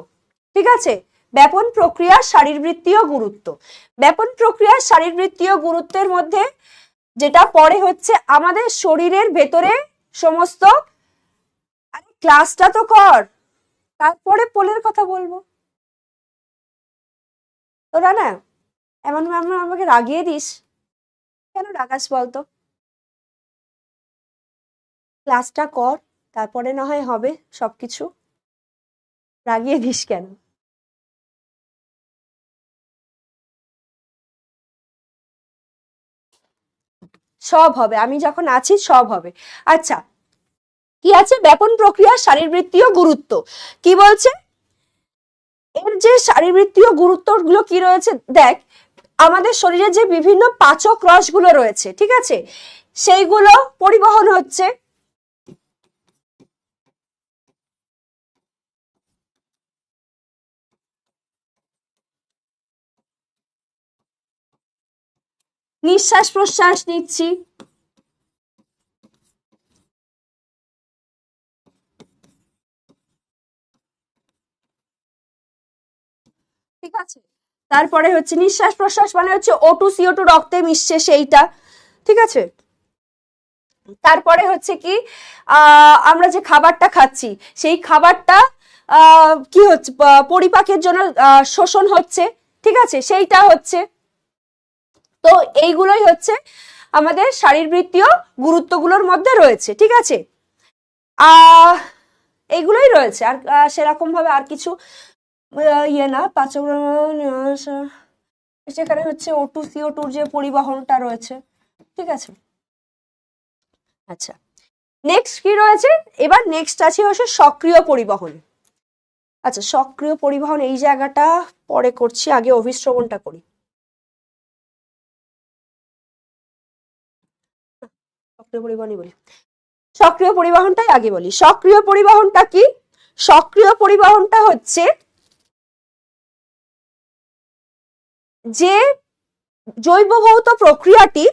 ঠিক আছে, ব্যাপন প্রক্রিয়ার শারীরবৃত্তীয় গুরুত্ব। ব্যাপন প্রক্রিয়ার শারীরবৃত্তীয় গুরুত্বের মধ্যে যেটা পড়ে হচ্ছে আমাদের শরীরের ভেতরে সমস্ত, আরে ক্লাসটা তো কর, তারপরে পোলের কথা বলবো। তোরা না এমন আমাকে রাগিয়ে দিস, কেন রাগাস বলতো? ক্লাসটা কর, তারপরে না হয় হবে সবকিছু, রাগিয়ে দিস কেন? সব হবে, আমি যখন আছি সব হবে। আচ্ছা, কি আছে? ব্যাপন প্রক্রিয়ার শারীরবৃত্তীয় গুরুত্ব কি বলছে? এর যে শারীরবৃত্তীয় গুরুত্বগুলো কি রয়েছে দেখ, আমাদের শরীরে যে বিভিন্ন পাচক রসগুলো রয়েছে, ঠিক আছে, সেইগুলো পরিবহন হচ্ছে, নিঃশ্বাস প্রশ্বাস নিচ্ছি, ঠিক আছে, তারপরে হচ্ছে নিঃশ্বাস প্রশ্বাস মানে হচ্ছে O2 CO2 রক্তে মিশছে সেইটা, ঠিক আছে, তারপরে হচ্ছে কি আমরা যে খাবারটা খাচ্ছি সেই খাবারটা কি হচ্ছে, পরিপাকের জন্য শোষণ হচ্ছে, ঠিক আছে, সেইটা হচ্ছে। তো এইগুলোই হচ্ছে আমাদের শারীরবৃত্তীয় গুরুত্বগুলোর মধ্যে রয়েছে, ঠিক আছে, আহ এইগুলোই রয়েছে, আর সেরকম ভাবে আর কিছু ইয়ে না। পাচক সেখানে হচ্ছে O2 CO2 যে পরিবহনটা রয়েছে, ঠিক আছে। আচ্ছা, নেক্সট কি রয়েছে? এবার নেক্সট আছে হচ্ছে সক্রিয় পরিবহন। আচ্ছা, সক্রিয় পরিবহন এই জায়গাটা পরে করছি, আগে অভিশ্রবণটা করি। সক্রিয় পরিবহনই বলি, সক্রিয় পরিবহনটাই আগে বলি। সক্রিয় পরিবহনটা কি? সক্রিয় পরিবহনটা হচ্ছে যে জৈব ভৌত প্রক্রিয়াটি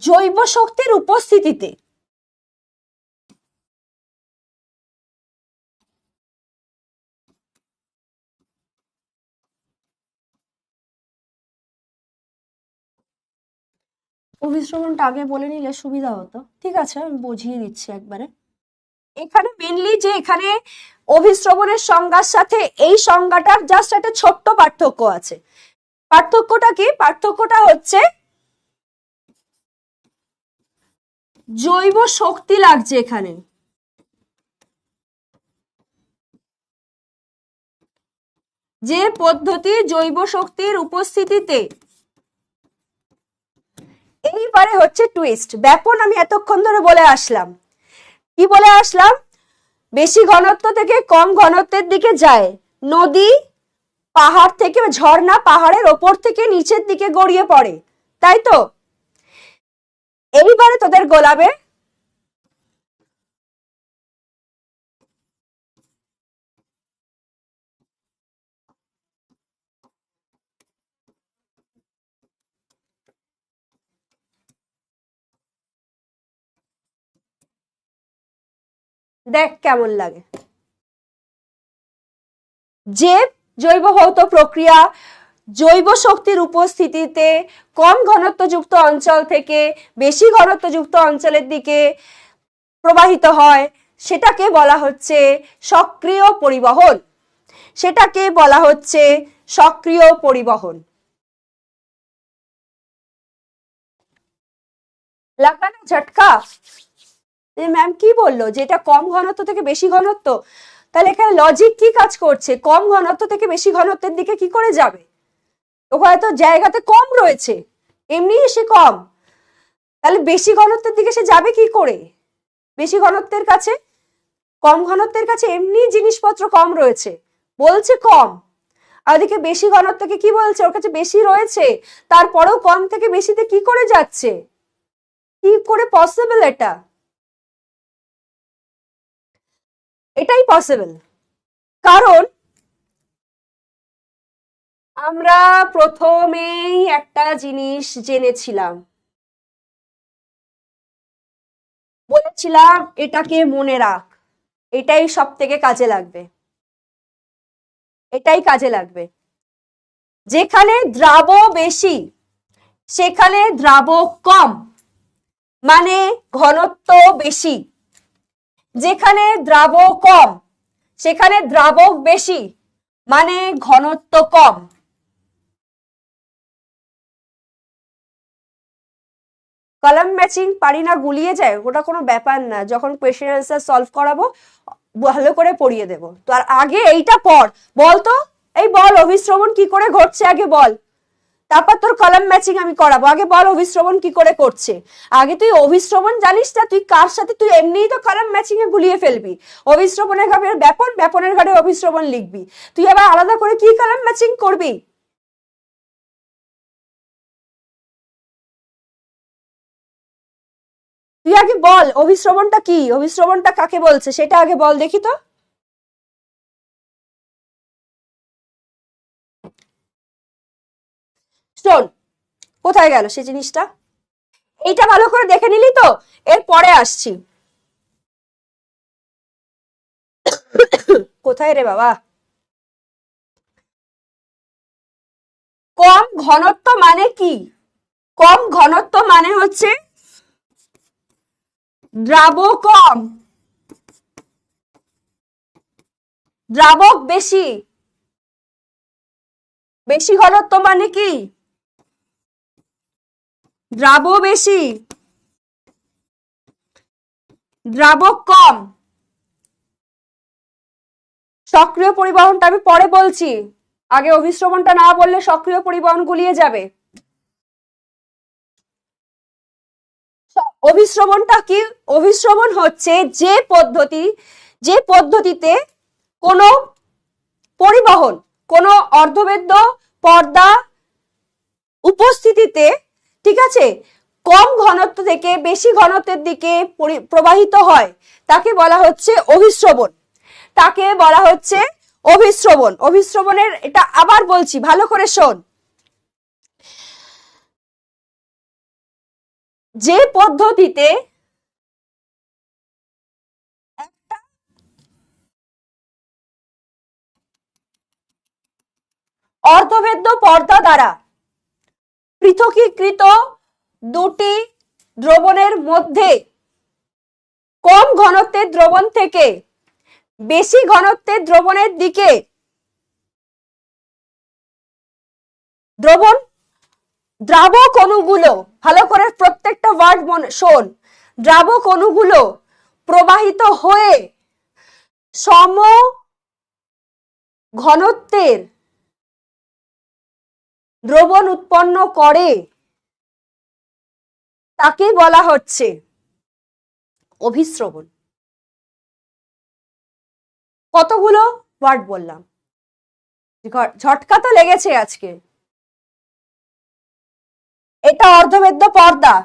জৈব শক্তির উপস্থিতিতে অভিশ্রবণটা আগে বলে নিলে সুবিধা হতো, ঠিক আছে, আমি বুঝিয়ে দিচ্ছি একবারে। এখানে মেনলি যে এখানে অভিশ্রবণের সংজ্ঞার সাথে এই সংজ্ঞাটার জাস্ট একটা ছোট্ট পার্থক্য আছে। পার্থক্যটা কি? পার্থক্যটা হচ্ছে জৈব শক্তি লাগছে এখানে। যে পদ্ধতি জৈব শক্তির উপস্থিতিতে, এইবারে হচ্ছে টুইস্ট। ব্যাপন আমি এতক্ষণ ধরে বলে আসলাম, কি বলে আসলাম? বেশি ঘনত্ব থেকে কম ঘনত্বের দিকে যায়, নদী পাহাড় থেকে, ঝর্ণা পাহাড়ের ওপর থেকে নিচের দিকে গড়িয়ে পড়ে, তাই তো? এইবারে তোদের গোলাবে দেখ কেমন লাগে। যে জৈব ভৌত প্রক্রিয়া জৈব শক্তির উপস্থিতিতে কম ঘনত্বযুক্ত অঞ্চল থেকে বেশি ঘনত্বযুক্ত অঞ্চলের দিকে প্রবাহিত হয়, সেটাকে বলা হচ্ছে সক্রিয় পরিবহন। সেটাকে বলা হচ্ছে সক্রিয় পরিবহন। লাগা না ঝটকা? ম্যাম কি বললো যে এটা কম ঘনত্ব থেকে বেশি ঘনত্ব? তাহলে এখানে লজিক কি কাজ করছে? কম ঘনত্ব থেকে বেশি ঘনত্বের দিকে কি করে যাবে? ওখানে তো জায়গাতে কম রয়েছে, এমনি সে কম, তাহলে বেশি ঘনত্বের দিকে সে যাবে কি করে? বেশি ঘনত্বের কাছে, কম ঘনত্বের কাছে এমনি জিনিসপত্র কম রয়েছে, বলছে কম, আর ওদিকে বেশি ঘনত্বকে কি বলছে? ওর কাছে বেশি রয়েছে, তারপরেও কম থেকে বেশিতে কি করে যাচ্ছে? কি করে পসিবল এটা? এটাই পসিবল, কারণ আমরা প্রথমেই একটা জিনিস জেনেছিলাম, বলেছিলাম এটাকে মনে রাখ, এটাই সব থেকে কাজে লাগবে, এটাই কাজে লাগবে। যেখানে দ্রাব বেশি সেখানে দ্রাবক কম, মানে ঘনত্ব বেশি। যেখানে দ্রাবক কম সেখানে দ্রাবক বেশি, মানে ঘনত্ব কম। কলাম ম্যাচিং পারি না গুলিয়ে যায়, ওটা কোনো ব্যাপার না, যখন কোয়েশ্চেন অ্যান্সার সলভ করাবো ভালো করে পড়িয়ে দেবো। তো আর আগে এইটা পড়, বল তো, এই বল অভিশ্রবণ কি করে ঘটছে আগে বল, তারপর তোর কলাম ম্যাচিং আমি করাবো। আগে বল অভিশ্রবণ কি করে করছে। আগে তুই অভিশ্রবণ জানিস না, তুই কার সাথে, তুই এমনিই তো কলাম ম্যাচিং এ গুলিয়ে ফেলবি। অভিশ্রবণের ঘরে ব্যাপন, ব্যাপনের ঘরে অভিশ্রবণ লিখবি, তুই আবার আলাদা করে কি কলাম ম্যাচিং করবি? তুই আগে বল অভিশ্রবণটা কি, অভিশ্রবণটা কাকে বলছে সেটা আগে বল দেখি তো। শোন, কোথায় গেল সে জিনিসটা? এইটা ভালো করে দেখে নিলি তো? এর পরে আসছি। কোথায় রে বাবা? কম ঘনত্ব মানে কি? কম ঘনত্ব মানে হচ্ছে দ্রাবক কম, দ্রাবক বেশি। বেশি ঘনত্ব মানে কি? দ্রাব বেশি, দ্রাবক কম। সক্রিয় পরিবহনটা আমি পরে বলছি, আগে অভিশ্রবণটা না বললে সক্রিয় পরিবহন গুলিয়ে যাবে। অভিশ্রবণটা কি? অভিশ্রবণ হচ্ছে যে পদ্ধতি, যে পদ্ধতিতে কোনো পরিবহন, কোনো অর্ধবেদ্য পর্দা উপস্থিতিতে, ঠিক আছে, কম ঘনত্ব থেকে বেশি ঘনত্বের দিকে প্রবাহিত হয়, তাকে বলা হচ্ছে অভিশ্রবণ, তাকে বলা হচ্ছে অভিশ্রবণ। অভিশ্রবণের এটা আবার বলছি, ভালো করে শোন। যে পদ্ধতিতে অর্ধবেদ্য পর্দা দ্বারা পৃথকীকৃত দুটি দ্রবণের মধ্যে কম ঘনত্বের দ্রবণ থেকে বেশি ঘনত্বের দ্রবণের দিকে দ্রাবক অণুগুলো, ভালো করে প্রত্যেকটা ওয়ার্ড শোন, দ্রাবক অণুগুলো প্রবাহিত হয়ে সম ঘনত্বের দ্রবণ উৎপন্ন করে, তাকে বলা হচ্ছে অভিস্রবণ। কতগুলো ওয়ার্ড বললাম, ঝটকা তো লেগেছে আজকে। এটা অর্ধবেদ্য পর্দা,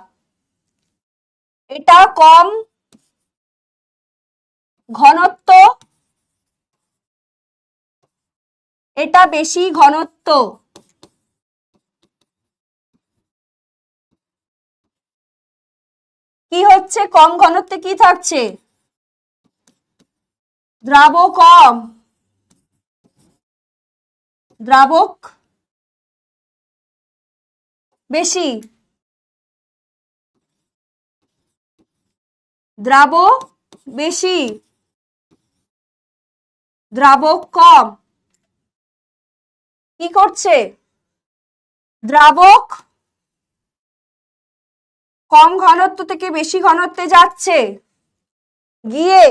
এটা কম ঘনত্ব, এটা বেশি ঘনত্ব। কি হচ্ছে? কম ঘনত্বে কি থাকছে? দ্রাবক কম, দ্রাবক বেশি, দ্রাবক বেশি, দ্রাবক কম। কি করছে? দ্রাবক কম ঘনত্ব থেকে বেশি ঘনত্বে যাচ্ছে, গিয়ে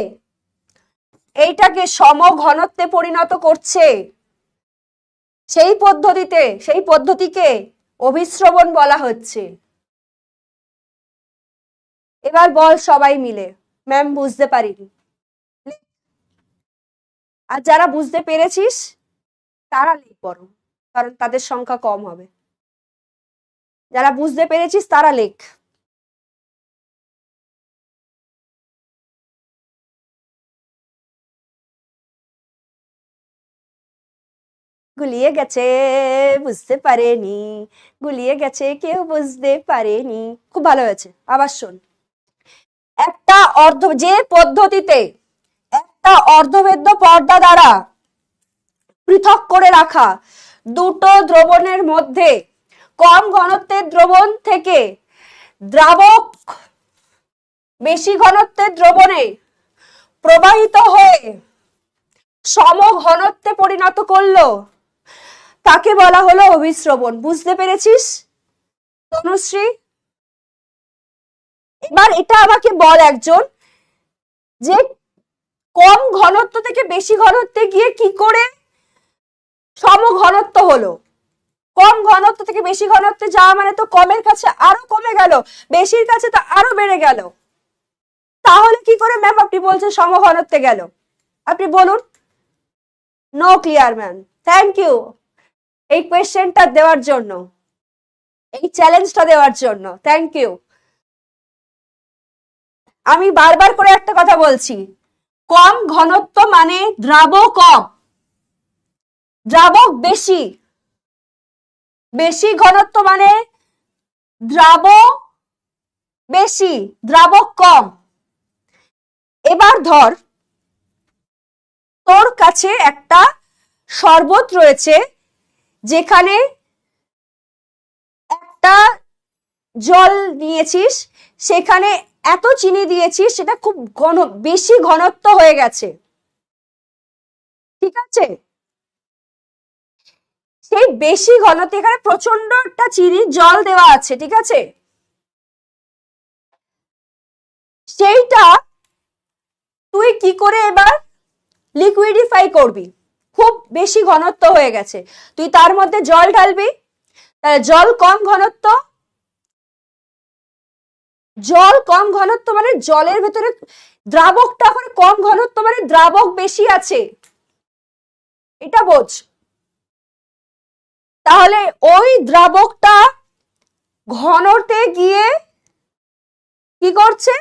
এইটাকে সম ঘনত্বে পরিণত করছে। সেই পদ্ধতিকে অভিস্রবণ বলা হচ্ছে। এবার বল সবাই মিলে, ম্যাম বুঝতে পারিনি। আর যারা বুঝতে পেরেছিস তারা লিখ বরং, কারণ তাদের সংখ্যা কম হবে। যারা বুঝতে পেরেছিস তারা লেখ। গুলিয়ে গেছে, বুঝতে পারেনি, গুলিয়ে গেছে, কেউ বুঝতে পারেনি। খুব ভালো হয়েছে। আবার শোন, একটা যে পদ্ধতিতে একটা অর্ধবেদ্য পর্দা দ্বারা পৃথক করে রাখা দুটো দ্রবণের মধ্যে কম ঘনত্বের দ্রবণ থেকে দ্রাবক বেশি ঘনত্বের দ্রবণে প্রবাহিত হয়ে সম ঘনত্বে পরিণত করলো, তাকে বলা হলো অভিস্রবণ। বুঝতে পেরেছিস তনুশ্রী? এবার এটা আমাকে বল একজন, যে কম ঘনত্ব থেকে বেশি ঘনত্বে গিয়ে কি করে সম ঘনত্ব হলো? কম ঘনত্ব থেকে বেশি ঘনত্বে যাওয়া মানে তো কমের কাছে আরো কমে গেল, বেশির কাছে তো আরো বেড়ে গেল। তাহলে কি করে ম্যাম আপনি বলছেন সম ঘনত্বে গেল? আপনি বলুন। No clear ma'am. Thank you এই কোয়েশ্চেনটা দেওয়ার জন্য, এই চ্যালেঞ্জটা দেওয়ার জন্য। Thank you. আমি বারবার করে একটা কথা বলছি, কম ঘনত্ব মানে দ্রাবক কম, দ্রাবক বেশি, বেশি ঘনত্ব মানে দ্রাবক বেশি, দ্রাবক কম। এবার ধর তোর কাছে একটা শরবত রয়েছে, যেখানে একটা জল নিয়েছিস, সেখানে এত চিনি দিয়েছিস, সেটা খুব বেশি ঘনত্ব হয়ে গেছে, ঠিক আছে? সেই বেশি ঘনত্ব, এখানে প্রচন্ড একটা চিনি জল দেওয়া আছে, ঠিক আছে? সেইটা তুই কি করে এবার লিকুইডিফাই করবি? খুব বেশি ঘনত্ব হয়ে গেছে, তুই তার মধ্যে জল ঢালবি, জল কম ঘনত্ব, জল কম ঘনত্ব মানে জলের ভেতরে দ্রাবকটা ওখানে কম ঘনত্ব মানে দ্রাবক বেশি আছে, এটা বোঝ। তাহলে ওই দ্রাবকটা ঘনতে গিয়ে কি করছে?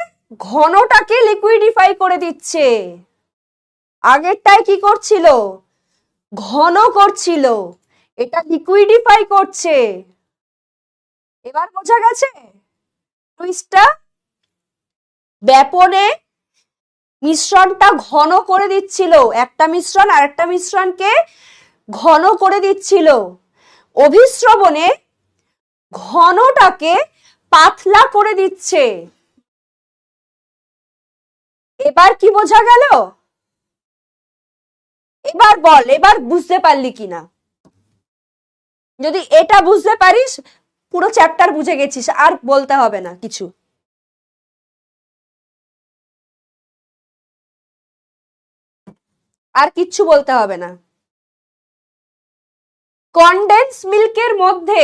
ঘনটাকে লিকুইডিফাই করে দিচ্ছে। আগেরটায় কি করছিল? ঘন করছিল, এটা লিকুইডিফাই করছে। এবার বোঝা গেছে টুইস্টটা? ব্যাপনে মিশ্রণটা ঘন করে দিচ্ছিল, একটা মিশ্রণ আর একটা মিশ্রণকে ঘন করে দিচ্ছিল। অভিস্রবণে ঘনটাকে পাতলা করে দিচ্ছে। এবার কি বোঝা গেল? এবার বল, এবার বুঝতে পারলি কিনা? যদি এটা বুঝতে পারিস পুরো চ্যাপ্টার বুঝে গেছিস, আর বলতে হবে না কিছু। আর কিচ্ছু বলতে হবে না। কনডেন্স মিল্কের মধ্যে,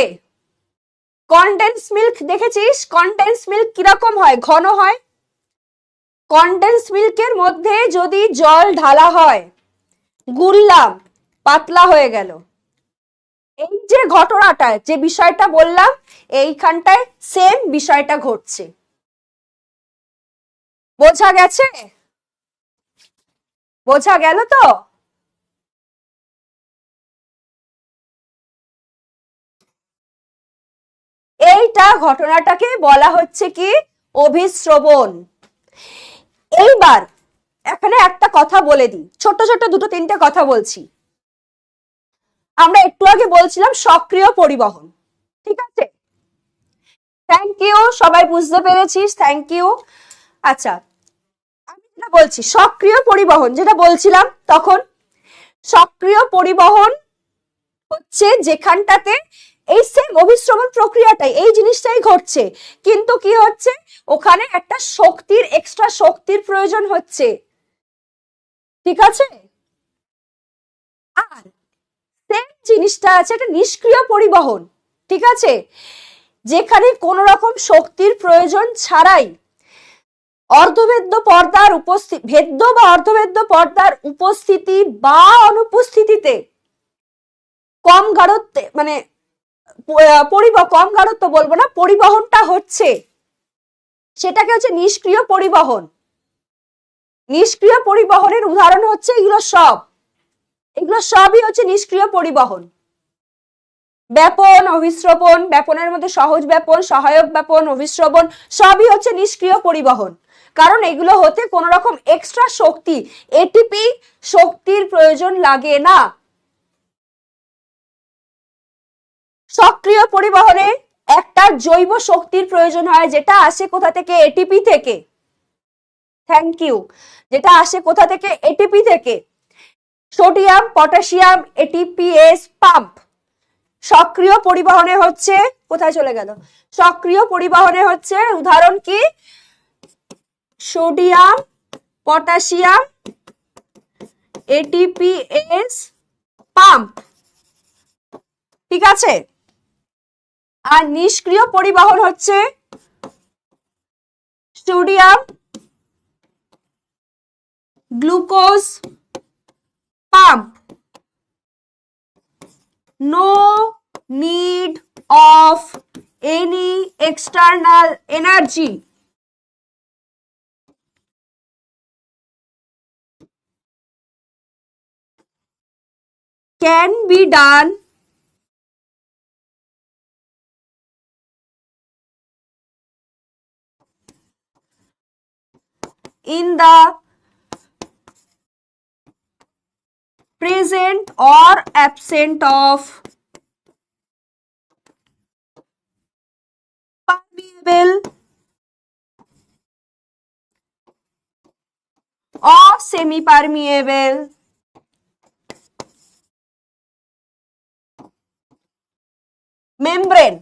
কনডেন্স মিল্ক দেখেছিস? কনডেন্স মিল্ক কিরকম হয়? ঘন হয়। কনডেন্স মিল্কের মধ্যে যদি জল ঢালা হয়, গুললাম, পাতলা হয়ে গেল। এই যে ঘটনাটা, যে বিষয়টা বললাম, এইখানটায় সেম বিষয়টা ঘটছে। বোঝা গেছে? বোঝা গেল তো? এইটা ঘটনাটাকে বলা হচ্ছে কি? অভিস্রবণ। এইবার এখানে একটা কথা বলে দিই, ছোট ছোট দুটো তিনটে কথা বলছি। আমরা একটু আগে বলছিলাম সক্রিয় পরিবহন, ঠিক আছে? থ্যাংক ইউ, সবাই বুঝতে পেরেছিস, থ্যাংক ইউ। আচ্ছা, আমি যেটা বলছি সক্রিয় পরিবহন, যেটা বলছিলাম তখন, সক্রিয় পরিবহন হচ্ছে যেখানটাতে এই সেম অভিস্রবণ প্রক্রিয়াটাই, এই জিনিসটাই ঘটছে, কিন্তু কি হচ্ছে, ওখানে একটা শক্তির, এক্সট্রা শক্তির প্রয়োজন হচ্ছে, ঠিক আছে? আর সেম জিনিসটা আছে একটা নিষ্ক্রিয় পরিবহন, ঠিক আছে, যেখানে কোন রকম শক্তির প্রয়োজন ছাড়াই অর্ধভেদ্য পর্দার উপস্থিতি, ভেদ্য বা অর্ধভেদ্য পর্দার উপস্থিতি বা অনুপস্থিতিতে কম গাঢ়ত্বে, মানে কম গাঢ়ত্ব বলবো না, পরিবহনটা হচ্ছে, সেটাকে হচ্ছে নিষ্ক্রিয় পরিবহন। নিষ্ক্রিয় পরিবহনের উদাহরণ হচ্ছে এগুলো সব, এগুলো সবই হচ্ছে নিষ্ক্রিয় পরিবহন। ব্যাপন, অভিস্রবণ, ব্যাপনের মধ্যে সহজ ব্যাপন, সহায়ক ব্যাপন, অভিস্রবণ, সবই হচ্ছে নিষ্ক্রিয় পরিবহন, কারণ এগুলো হতে কোন রকম এক্সট্রা শক্তি, এটিপি শক্তির প্রয়োজন লাগে না। সক্রিয় পরিবহনে একটা জৈব শক্তির প্রয়োজন হয়, যেটা আসে কোথা থেকে? এটিপি থেকে। Thank you. যেটা আসে কোথা থেকে? এটিপি থেকে। Sodium, potassium, ATPase pump. সক্রিয় পরিবহনে হচ্ছে, কোথায় চলে গেল? সক্রিয় পরিবহনে হচ্ছে উদাহরণ কি? সোডিয়াম, পটাশিয়াম, এটিপিএস পাম্প, ঠিক আছে? আর নিষ্ক্রিয় পরিবহন হচ্ছে sodium, glucose pump. No need of any external energy. Can be done in the present or absent of permeable or semi-permeable membrane.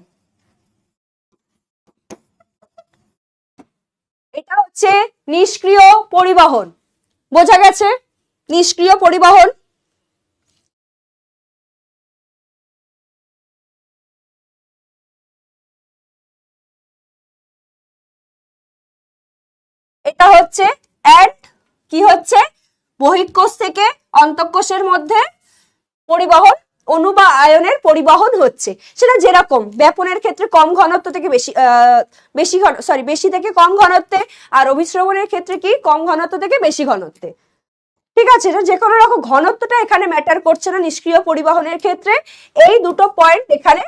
এটা হচ্ছে নিষ্ক্রিয় পরিবহন। বোঝা গেছে? নিষ্ক্রিয় পরিবহন। এটা হচ্ছে অ্যান্ড কি হচ্ছে? বহিঃকোষ থেকে অন্তঃকোষের মধ্যে পরিবহন, অণু বা আয়নের পরিবহন হচ্ছে। সেটা যেরকম, ব্যাপনের ক্ষেত্রে কম ঘনত্ব থেকে বেশি, বেশি থেকে কম ঘনত্বে, আর অভিস্রবণের ক্ষেত্রে কি? কম ঘনত্ব থেকে বেশি ঘনত্বে, ঠিক আছে? যে কোনো রকম ঘনত্বটা এখানে ম্যাটার করছে না নিষ্ক্রিয় পরিবহনের ক্ষেত্রে। এই দুটো পয়েন্ট এখানে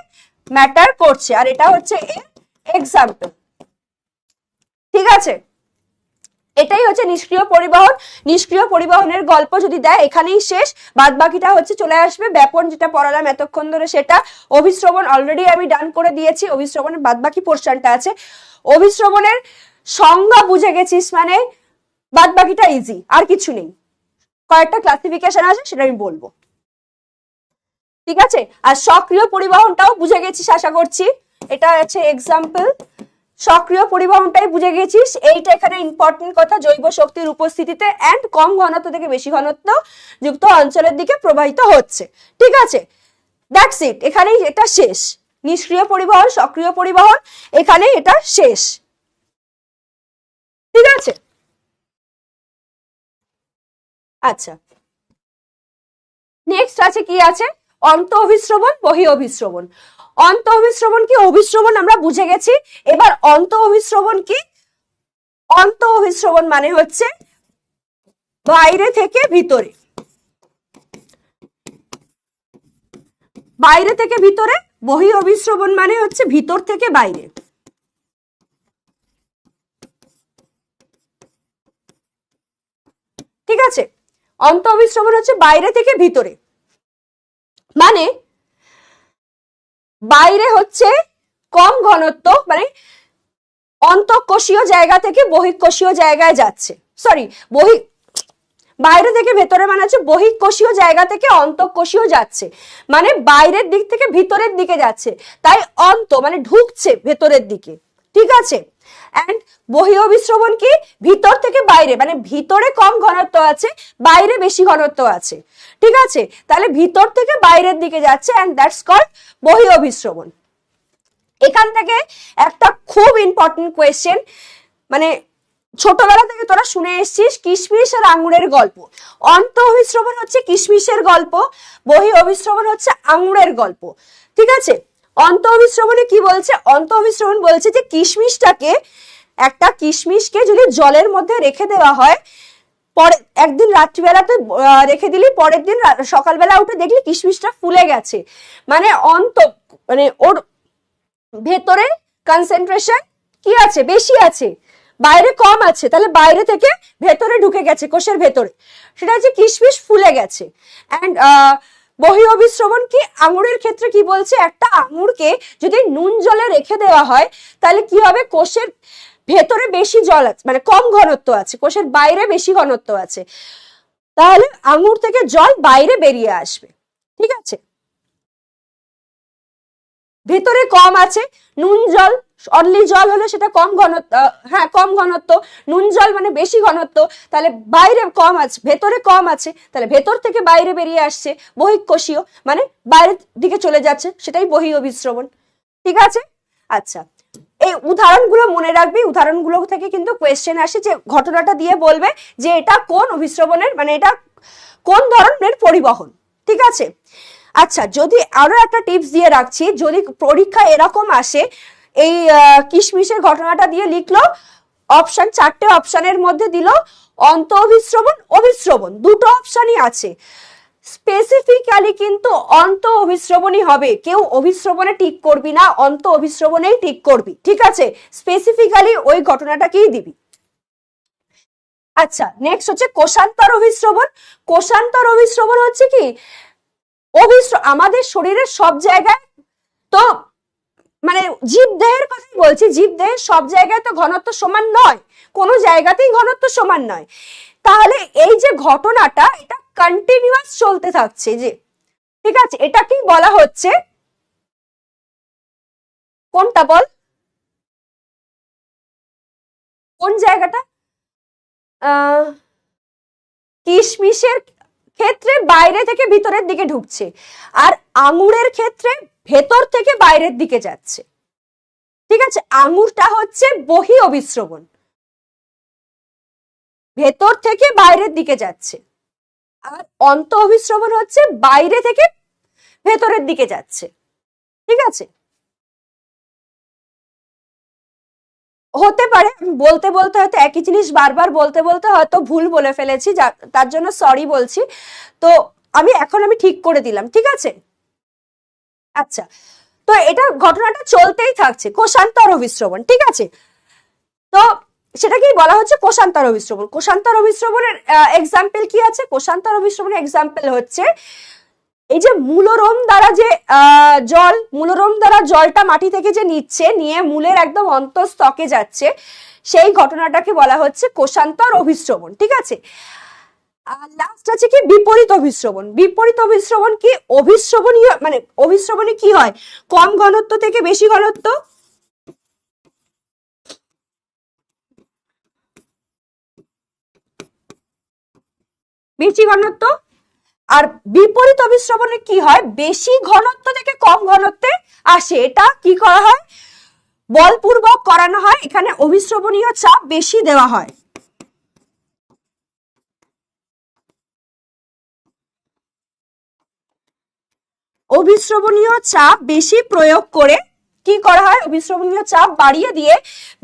ম্যাটার করছে, আর এটা হচ্ছে এক্সাম্পল, ঠিক আছে? এটাই হচ্ছে নিষ্ক্রিয় পরিবহন। নিষ্ক্রিয় পরিবহনের গল্প যদি দেয় এখানেই শেষ, বাদ বাকিটা হচ্ছে চলে আসবে ব্যাপন, যেটা পড়ালাম এতক্ষণ ধরে সেটা। অভিস্রবণ অলরেডি আমি ডান করে দিয়েছি, অভিস্রবণের বাদ বাকি পোর্শনটা আছে। অভিস্রবণের সংজ্ঞা বুঝে গেছিস, মানে বাদ বাকিটা ইজি, আর কিছু নেই। কয়েকটা ক্লাসিফিকেশন আছে সেটা আমি বলবো, ঠিক আছে। আর সক্রিয় পরিবহনটাও বুঝে গেছিস আশা করছি, এটা আছে এক্সাম্পল। সক্রিয় পরিবহনটাই বুঝে গেছিস, এইটা এখানে ইম্পর্টেন্ট কথা, জৈব শক্তির উপস্থিতিতে এন্ড কম ঘনত্ব থেকে বেশি ঘনত্ব যুক্ত অঞ্চলের দিকে প্রবাহিত হচ্ছে, ঠিক আছে। দ্যাটস ইট, এখানেই এটা শেষ। নিষ্ক্রিয় পরিবহন, সক্রিয় পরিবহন, এখানেই এটা শেষ, ঠিক আছে। আচ্ছা, নেক্সট আছে কি আছে, অন্ত অভিস্রবণ, বহি অভিস্রবণ। অন্ত অভিস্রবণ কি, অভিস্রবণ আমরা বুঝে গেছি, এবার অন্ত অভিস্রবণ কি। অন্ত অভিস্রবণ মানে হচ্ছে বাইরে থেকে ভিতরে, বাইরে থেকে ভিতরে। বহি অভিস্রবণ মানে হচ্ছে ভিতর থেকে বাইরে, ঠিক আছে। অন্ত অভিস্রবণ হচ্ছে বাইরে থেকে ভিতরে, মানে বাইরে হচ্ছে কম ঘনত্ব, মানে অন্তঃকোষীয় জায়গা থেকে বহিঃকোষীয় জায়গায় যাচ্ছে, সরি বাইরে থেকে ভেতরে মানে হচ্ছে বহিঃকোষীয় জায়গা থেকে অন্তঃকোষীয় যাচ্ছে, মানে বাইরের দিক থেকে ভিতরের দিকে যাচ্ছে, তাই অন্ত মানে ঢুকছে ভেতরের দিকে, ঠিক আছে। এন্ড বহি অভিস্রবণ কি, ভিতর থেকে বাইরে, মানে ভিতরে কম ঘনত্ব আছে, বাইরে বেশি ঘনত্ব আছে, ঠিক আছে। তাহলে ভিতর থেকে বাইরের দিকে যাচ্ছে, এন্ড দ্যাটস কল্ড বহি অভিস্রবণ। এখান থেকে একটা খুব ইম্পর্টেন্ট কোয়েশ্চেন, মানে ছোটবেলা থেকে তোরা শুনে এসেছিস কিশমিশ আর আঙুরের গল্প। অন্ত অভিস্রবণ হচ্ছে কিশমিশের গল্প, বহি অভিস্রবণ হচ্ছে আঙুরের গল্প, ঠিক আছে। অন্ত অভিস্রবণে কি বলছে, অন্ত অভিস্রবণ বলছে যে কিশমিশটাকে, একটা কিশমিশকে যদি জলের মধ্যে রেখে দেওয়া হয়, পরে একদিন রাত্রিবেলাতে রেখে দিলি, পরের দিন সকালবেলা উঠে দেখলি কিশমিশটা ফুলে গেছে, মানে মানে ওর ভেতরে কনসেন্ট্রেশন কি আছে, বেশি আছে, বাইরে কম আছে, তাহলে বাইরে থেকে ভেতরে ঢুকে গেছে কোষের ভেতরে, সেটা হচ্ছে কিশমিশ ফুলে গেছে। এন্ড বহি অভিস্রবণ কি, আঙুরের ক্ষেত্রে কি বলছে, একটা আঙুরকে যদি নুন জলে রেখে দেওয়া হয় তাহলে কি হবে, কোষের ভেতরে বেশি জল আছে, মানে কম ঘনত্ব আছে, কোষের বাইরে বেশি ঘনত্ব আছে, তাহলে আঙুর থেকে জল বাইরে বেরিয়ে আসবে, ঠিক আছে। ভেতরে কম আছে, নুন জল, অনলি জল হলে সেটা কম ঘনত্ব, হ্যাঁ কম ঘনত্ব, নুন জল মানে বেশি ঘনত্ব, তাহলে বাইরে কম আছে, ভেতরে কম আছে, তাহলে ভেতর থেকে বাইরে বেরিয়ে আসছে, বহিঃকোষীয় মানে বাইরের দিকে চলে যাচ্ছে, সেটাই বহি অভিস্রবণ, ঠিক আছে। আচ্ছা, এই উদাহরণগুলো মনে রাখবি, উদাহরণগুলো থেকে কিন্তু কোয়েশ্চেন আসে, যে ঘটনাটা দিয়ে বলবে যে এটা কোন অভিস্রবণের, মানে এটা কোন ধরনের পরিবহন, ঠিক আছে। আচ্ছা, যদি আরো একটা টিপস দিয়ে রাখছি, যদি পরীক্ষা এরকম আসে, এই কিশমিশের ঘটনাটা দিয়ে লিখলো, অপশন 4টে অপশনের মধ্যে দিল অন্ত অভিস্রবণ, অভিস্রবণ, দুটো অপশনই আছে, স্পেসিফিক্যালি কিন্তু অন্ত অভিস্রবণই হবে, কেউ অভিস্রবণে টিক করবি না, অন্ত অভিস্রবণেই টিক করবি, ঠিক আছে। স্পেসিফিক্যালি ওই ঘটনাটাকেই দিবি। আচ্ছা, নেক্সট হচ্ছে কোষান্তর অভিস্রবণ। কোষান্তর অভিস্রবণ হচ্ছে কি, আমাদের শরীরের সব জায়গায় তো, মানে জীবদেহের কথাই বলছি, জীবদেহের সব জায়গায় তো ঘনত্ব সমান নয়, কোনো জায়গাতেই ঘনত্ব সমান নয়, তাহলে এই যে ঘটনাটা, এটা কন্টিনিউয়াস চলতে থাকছে, যে ঠিক আছে, এটাকেই বলা হচ্ছে, কোনটা বল, কোন জায়গাটা, কিশমিশের ক্ষেত্রে বাইরে থেকে ভিতরের দিকে ঢুকছে, আর আঙুরের ক্ষেত্রে ভেতর থেকে বাইরের দিকে যাচ্ছে, ঠিক আছে। আঙুরটা হচ্ছে বহি অভিস্রবণ, ভেতর থেকে বাইরের দিকে যাচ্ছে, আর অন্ত অভিস্রবণ হচ্ছে বাইরে থেকে ভেতরের দিকে যাচ্ছে, ঠিক আছে। হতে পারে বলতে বলতে হয়তো একই জিনিস বারবার বলতে বলতে হয়তো ভুল বলে ফেলেছি, তার জন্য সরি বলছি, তো আমি ঠিক করে দিলাম, ঠিক আছে। আচ্ছা, তো এটা ঘটনাটা চলতেই থাকছে, কোষান্তর অভিস্রবণ, ঠিক আছে। তো সেটাকেই বলা হচ্ছে কোষান্তর অভিস্রবণ। কোষান্তর অভিস্রবণের এক্সাম্পল কি আছে, কোষান্তর অভিস্রবণের এক্সাম্পল হচ্ছে এই যে মূলরোম দ্বারা জলটা মাটি থেকে যে নিচ্ছে, নিয়ে মূলের একদম অন্তঃস্থকে যাচ্ছে, সেই ঘটনাটাকে বলা হচ্ছে কোষান্তর অভিস্রবণ। ঠিক আছে, আর লাস্ট আছে কি বিপরীত অভিস্রবণ। বিপরীত অভিস্রবণ কি, অভিস্রবণীয় মানে অভিস্রবণে কি হয়, কম ঘনত্ব থেকে বেশি ঘনত্ব, বেশি ঘনত্ব। আর বিপরীত অভিস্রবণে কি হয়, বেশি ঘনত্ব থেকে কম ঘনত্বে আসে। এটা কি করা হয়, বলপূর্বক করানো হয়, এখানে অভিস্রবণীয় চাপ বেশি দেওয়া হয়। অভিস্রবণীয় চাপ বেশি প্রয়োগ করে কি করা হয়, অভিস্রবণীয় চাপ বাড়িয়ে দিয়ে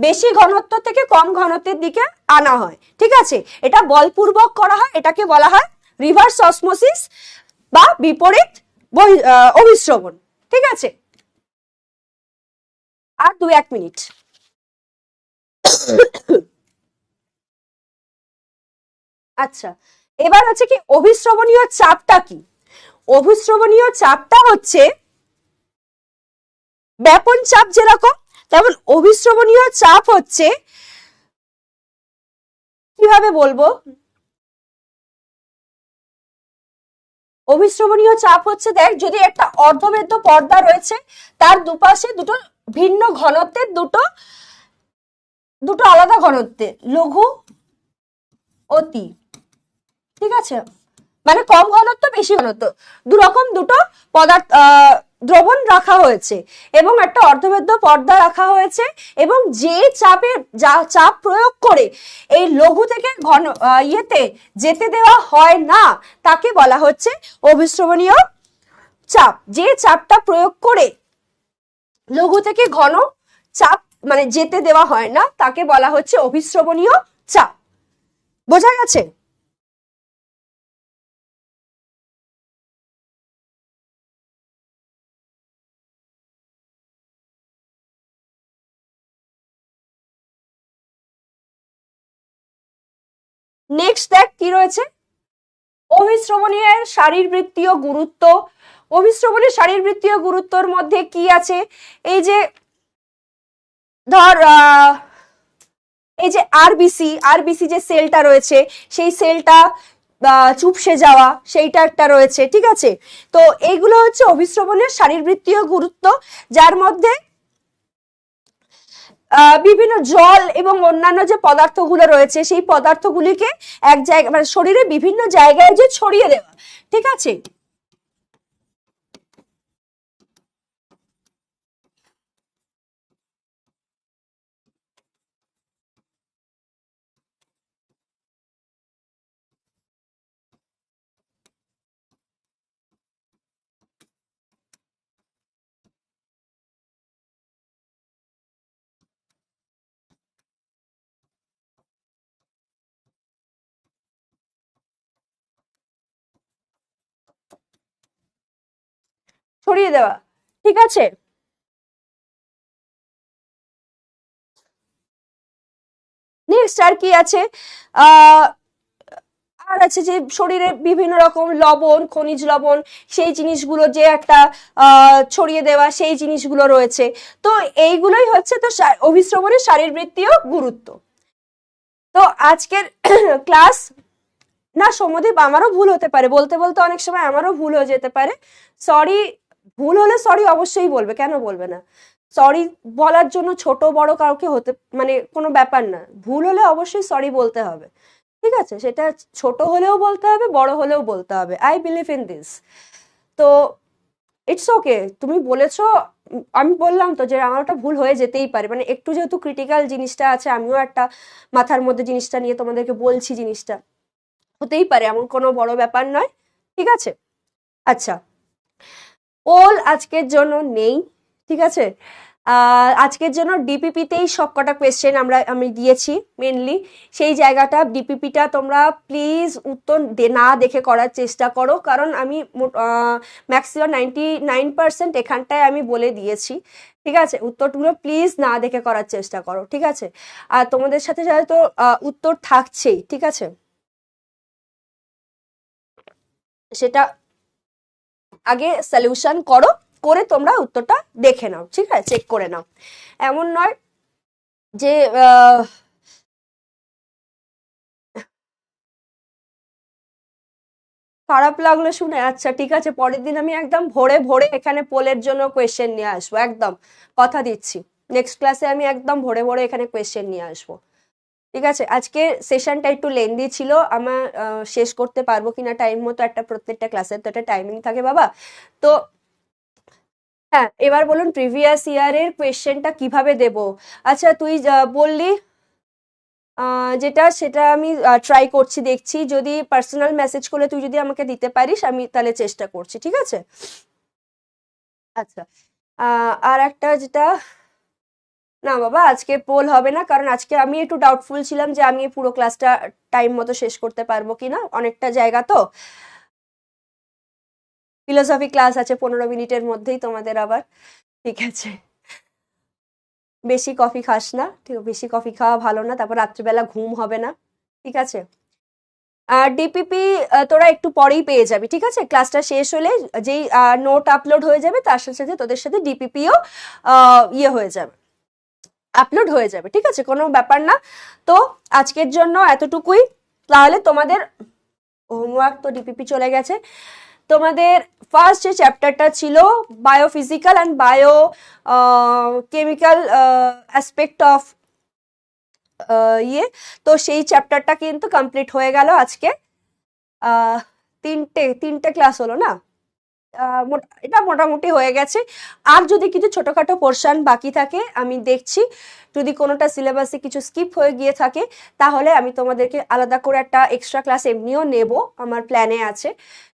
বেশি ঘনত্ব থেকে কম ঘনত্বের দিকে আনা হয়। ঠিক আছে, এটা বলপূর্বক করা হয়, এটাকে বলা হয় রিভার্স অসমোসিস বা বিপরীত অভিস্রবণ। ঠিক আছে, আর 2-1 মিনিট। আচ্ছা, এবার হচ্ছে কি অভিস্রবণীয় চাপটা কি। অভিস্রবণীয় চাপটা হচ্ছে ব্যাপন চাপ যেরকম, তেমন অভিস্রবণীয় চাপ হচ্ছে, কিভাবে বলবো, অভিস্রবণীয় চাপ হচ্ছে, দেখ যদি একটা অর্ধবেদ্য পর্দা রয়েছে, তার দুপাশে দুটো ভিন্ন ঘনত্বের দুটো আলাদা ঘনত্বের লঘু অতি, ঠিক আছে, মানে কম ঘনত্ব বেশি ঘনত্ব, দুরকম দুটো পদার্থ দ্রবণ রাখা হয়েছে এবং একটা অর্ধবেদ্য পর্দা রাখা হয়েছে, এবং যে চাপ প্রয়োগ করে এই লঘু থেকে ঘন ইয়েতে যেতে দেওয়া হয় না, তাকে বলা হচ্ছে অভিস্রবণীয় চাপ। যে চাপটা প্রয়োগ করে লঘু থেকে ঘন চাপ মানে যেতে দেওয়া হয় না, তাকে বলা হচ্ছে অভিস্রবণীয় চাপ। বোঝা গেছে? নেক্সট দেখ কি রয়েছে, অভিস্রবণের শারীরবৃত্তীয় গুরুত্ব। অভিস্রবণের শারীরবৃত্তীয় গুরুত্বর মধ্যে কি আছে, এই যে ধর এই যে আরবিসি যে সেলটা রয়েছে, সেই সেলটা চুপসে যাওয়া, সেইটা একটা রয়েছে। ঠিক আছে, তো এইগুলো হচ্ছে অভিস্রবণের শারীরবৃত্তীয় গুরুত্ব, যার মধ্যে বিভিন্ন জল এবং অন্যান্য যে পদার্থগুলো রয়েছে, সেই পদার্থগুলিকে এক জায়গায় মানে শরীরে বিভিন্ন জায়গায় যে ছড়িয়ে দেওয়া। ঠিক আছে, ছড়িয়ে দেওয়া। ঠিক আছে, নেক্সট আর কি আছে, আহ আর আছে যে শরীরে বিভিন্ন রকম লবণ, খনিজ লবণ, সেই জিনিসগুলো যে একটা ছড়িয়ে দেওয়া, সেই জিনিসগুলো রয়েছে। তো এইগুলোই হচ্ছে তো অভিস্রবণের শারীরবৃত্তীয় গুরুত্ব। তো আজকের ক্লাস, না সৌম্যদীপ, আমারও ভুল হতে পারে, বলতে বলতে অনেক সময় আমারও ভুল হয়ে যেতে পারে, সরি। ভুল হলে সরি অবশ্যই বলবে, কেন বলবে না। সরি বলার জন্য ছোট বড় কাউকে হতে মানে কোনো ব্যাপার না, ভুল হলে অবশ্যই সরি বলতে হবে। ঠিক আছে, সেটা ছোট হলেও বলতে হবে, বড় হলেও বলতে হবে, আই বিলিভ ইন দিস। তো ইটস ওকে, তুমি বলেছো, আমি বললাম তো যে আমার ওটা ভুল হয়ে যেতেই পারে, মানে একটু যেহেতু ক্রিটিক্যাল জিনিসটা আছে, আমিও একটা মাথার মধ্যে জিনিসটা নিয়ে তোমাদেরকে বলছি, জিনিসটা হতেই পারে, এমন কোনো বড় ব্যাপার নয়। ঠিক আছে, আচ্ছা, পোল আজকের জন্য নেই। ঠিক আছে, আজকের জন্য ডিপিপিতেই সবকটা কোয়েশ্চেন আমি দিয়েছি মেনলি, সেই জায়গাটা ডিপিপিটা তোমরা প্লিজ উত্তর না দেখে করার চেষ্টা করো, কারণ আমি ম্যাক্সিমাম 99% এখানটায় আমি বলে দিয়েছি। ঠিক আছে, উত্তরগুলো প্লিজ না দেখে করার চেষ্টা করো। ঠিক আছে, আর তোমাদের সাথে সাথে তো উত্তর থাকছেই। ঠিক আছে, সেটা আগে সলিউশন করো, করে তোমরা উত্তরটা দেখে নাও, ঠিক আছে, চেক করে নাও। এমন নয় যে খারাপ লাগলো শুনে, আচ্ছা ঠিক আছে, পরের দিন আমি একদম ভোরে ভোরে এখানে পোলের জন্য কোয়েশ্চেন নিয়ে আসবো, একদম কথা দিচ্ছি। নেক্সট ক্লাসে আমি একদম ভোরে ভোরে এখানে কোয়েশ্চেন নিয়ে আসবো, ঠিক আছে। আজকে সেশনটা একটু লেন্দি ছিল, আমার শেষ করতে পারবো কিনা টাইম মতো, একটা প্রত্যেকটা ক্লাসের তো একটা টাইমিং থাকে বাবা। তো হ্যাঁ, এবার বলুন প্রিভিয়াস ইয়ারের কোয়েশ্চেনটা কিভাবে দেব। আচ্ছা তুই বললি যেটা, সেটা আমি ট্রাই করছি, দেখছি যদি পার্সোনাল মেসেজ করলে তুই যদি আমাকে দিতে পারিস, আমি তাহলে চেষ্টা করছি, ঠিক আছে। আচ্ছা, আর একটা যেটা, না বাবা আজকে পোল হবে না, কারণ আজকে আমি একটু ডাউটফুল ছিলাম যে আমি এই পুরো ক্লাসটা টাইম মতো শেষ করতে পারবো কিনা, অনেকটা জায়গা তো। ফিলোসফি ক্লাস আছে 15 মিনিটের মধ্যেই তোমাদের আবার, ঠিক আছে। বেশি কফি খাস না, ঠিক আছে, বেশি কফি খাওয়া ভালো না, তারপর রাত্রিবেলা ঘুম হবে না, ঠিক আছে। আর ডিপিপি তোরা একটু পরেই পেয়ে যাবি, ঠিক আছে, ক্লাসটা শেষ হলে যেই নোট আপলোড হয়ে যাবে, তার সাথে সাথে তোদের সাথে ডিপিপিও ইয়ে হয়ে যাবে, আপলোড হয়ে যাবে, ঠিক আছে, কোনো ব্যাপার না। তো আজকের জন্য এতটুকুই, তাহলে তোমাদের হোমওয়ার্ক তো ডিপিপি চলে গেছে। তোমাদের ফার্স্ট যে চ্যাপ্টারটা ছিল biophysical and bio chemical aspect of ইয়ে, তো সেই চ্যাপ্টারটা কিন্তু কমপ্লিট হয়ে গেল আজকে। আহ, তিনটে তিনটে ক্লাস হলো না, এটা মোটামুটি হয়ে গেছে। আর যদি কিছু ছোটখাটো পোর্শন বাকি থাকে আমি দেখছি, যদি কোনোটা সিলেবাসে কিছু স্কিপ হয়ে গিয়ে থাকে, তাহলে আমি তোমাদেরকে আলাদা করে একটা এক্সট্রা ক্লাস এমনিও নেব, আমার প্ল্যানে আছে,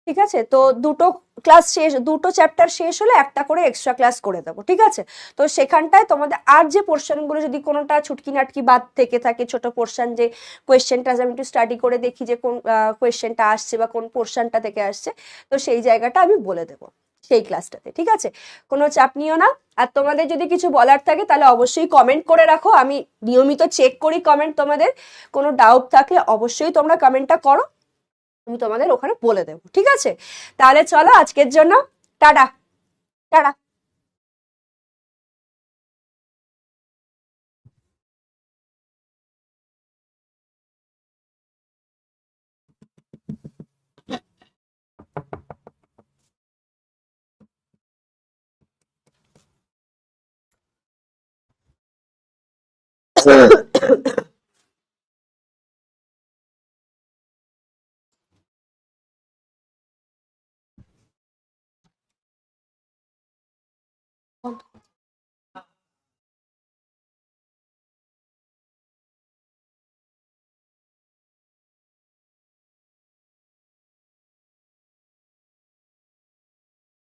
ঠিক আছে। তো দুটো চ্যাপ্টার শেষ হলে একটা করে এক্সট্রা ক্লাস করে দেবো, ঠিক আছে। তো সেখানটায় তোমাদের আর যে পোর্শনগুলো যদি কোনোটা ছুটকি নাটকি বাদ থেকে থাকে, ছোট পোর্শন, যে কোয়েশ্চেনটা আমি একটু স্টাডি করে দেখি যে কোন কোয়েশ্চেনটা আসছে বা কোন পোর্শনটা থেকে আসছে, তো সেই জায়গাটা আমি বলে দেবো সেই ক্লাসটাতে, ঠিক আছে, কোনো চাপ নিও না। আর তোমাদের যদি কিছু বলার থাকে তাহলে অবশ্যই কমেন্ট করে রাখো, আমি নিয়মিত চেক করি কমেন্ট, তোমাদের কোনো ডাউট থাকলে অবশ্যই তোমরা কমেন্টটা করো, আমি তোমাদের ওখানে বলে দেবো, ঠিক আছে। তাহলে চলো আজকের জন্য টাটা। টাটা।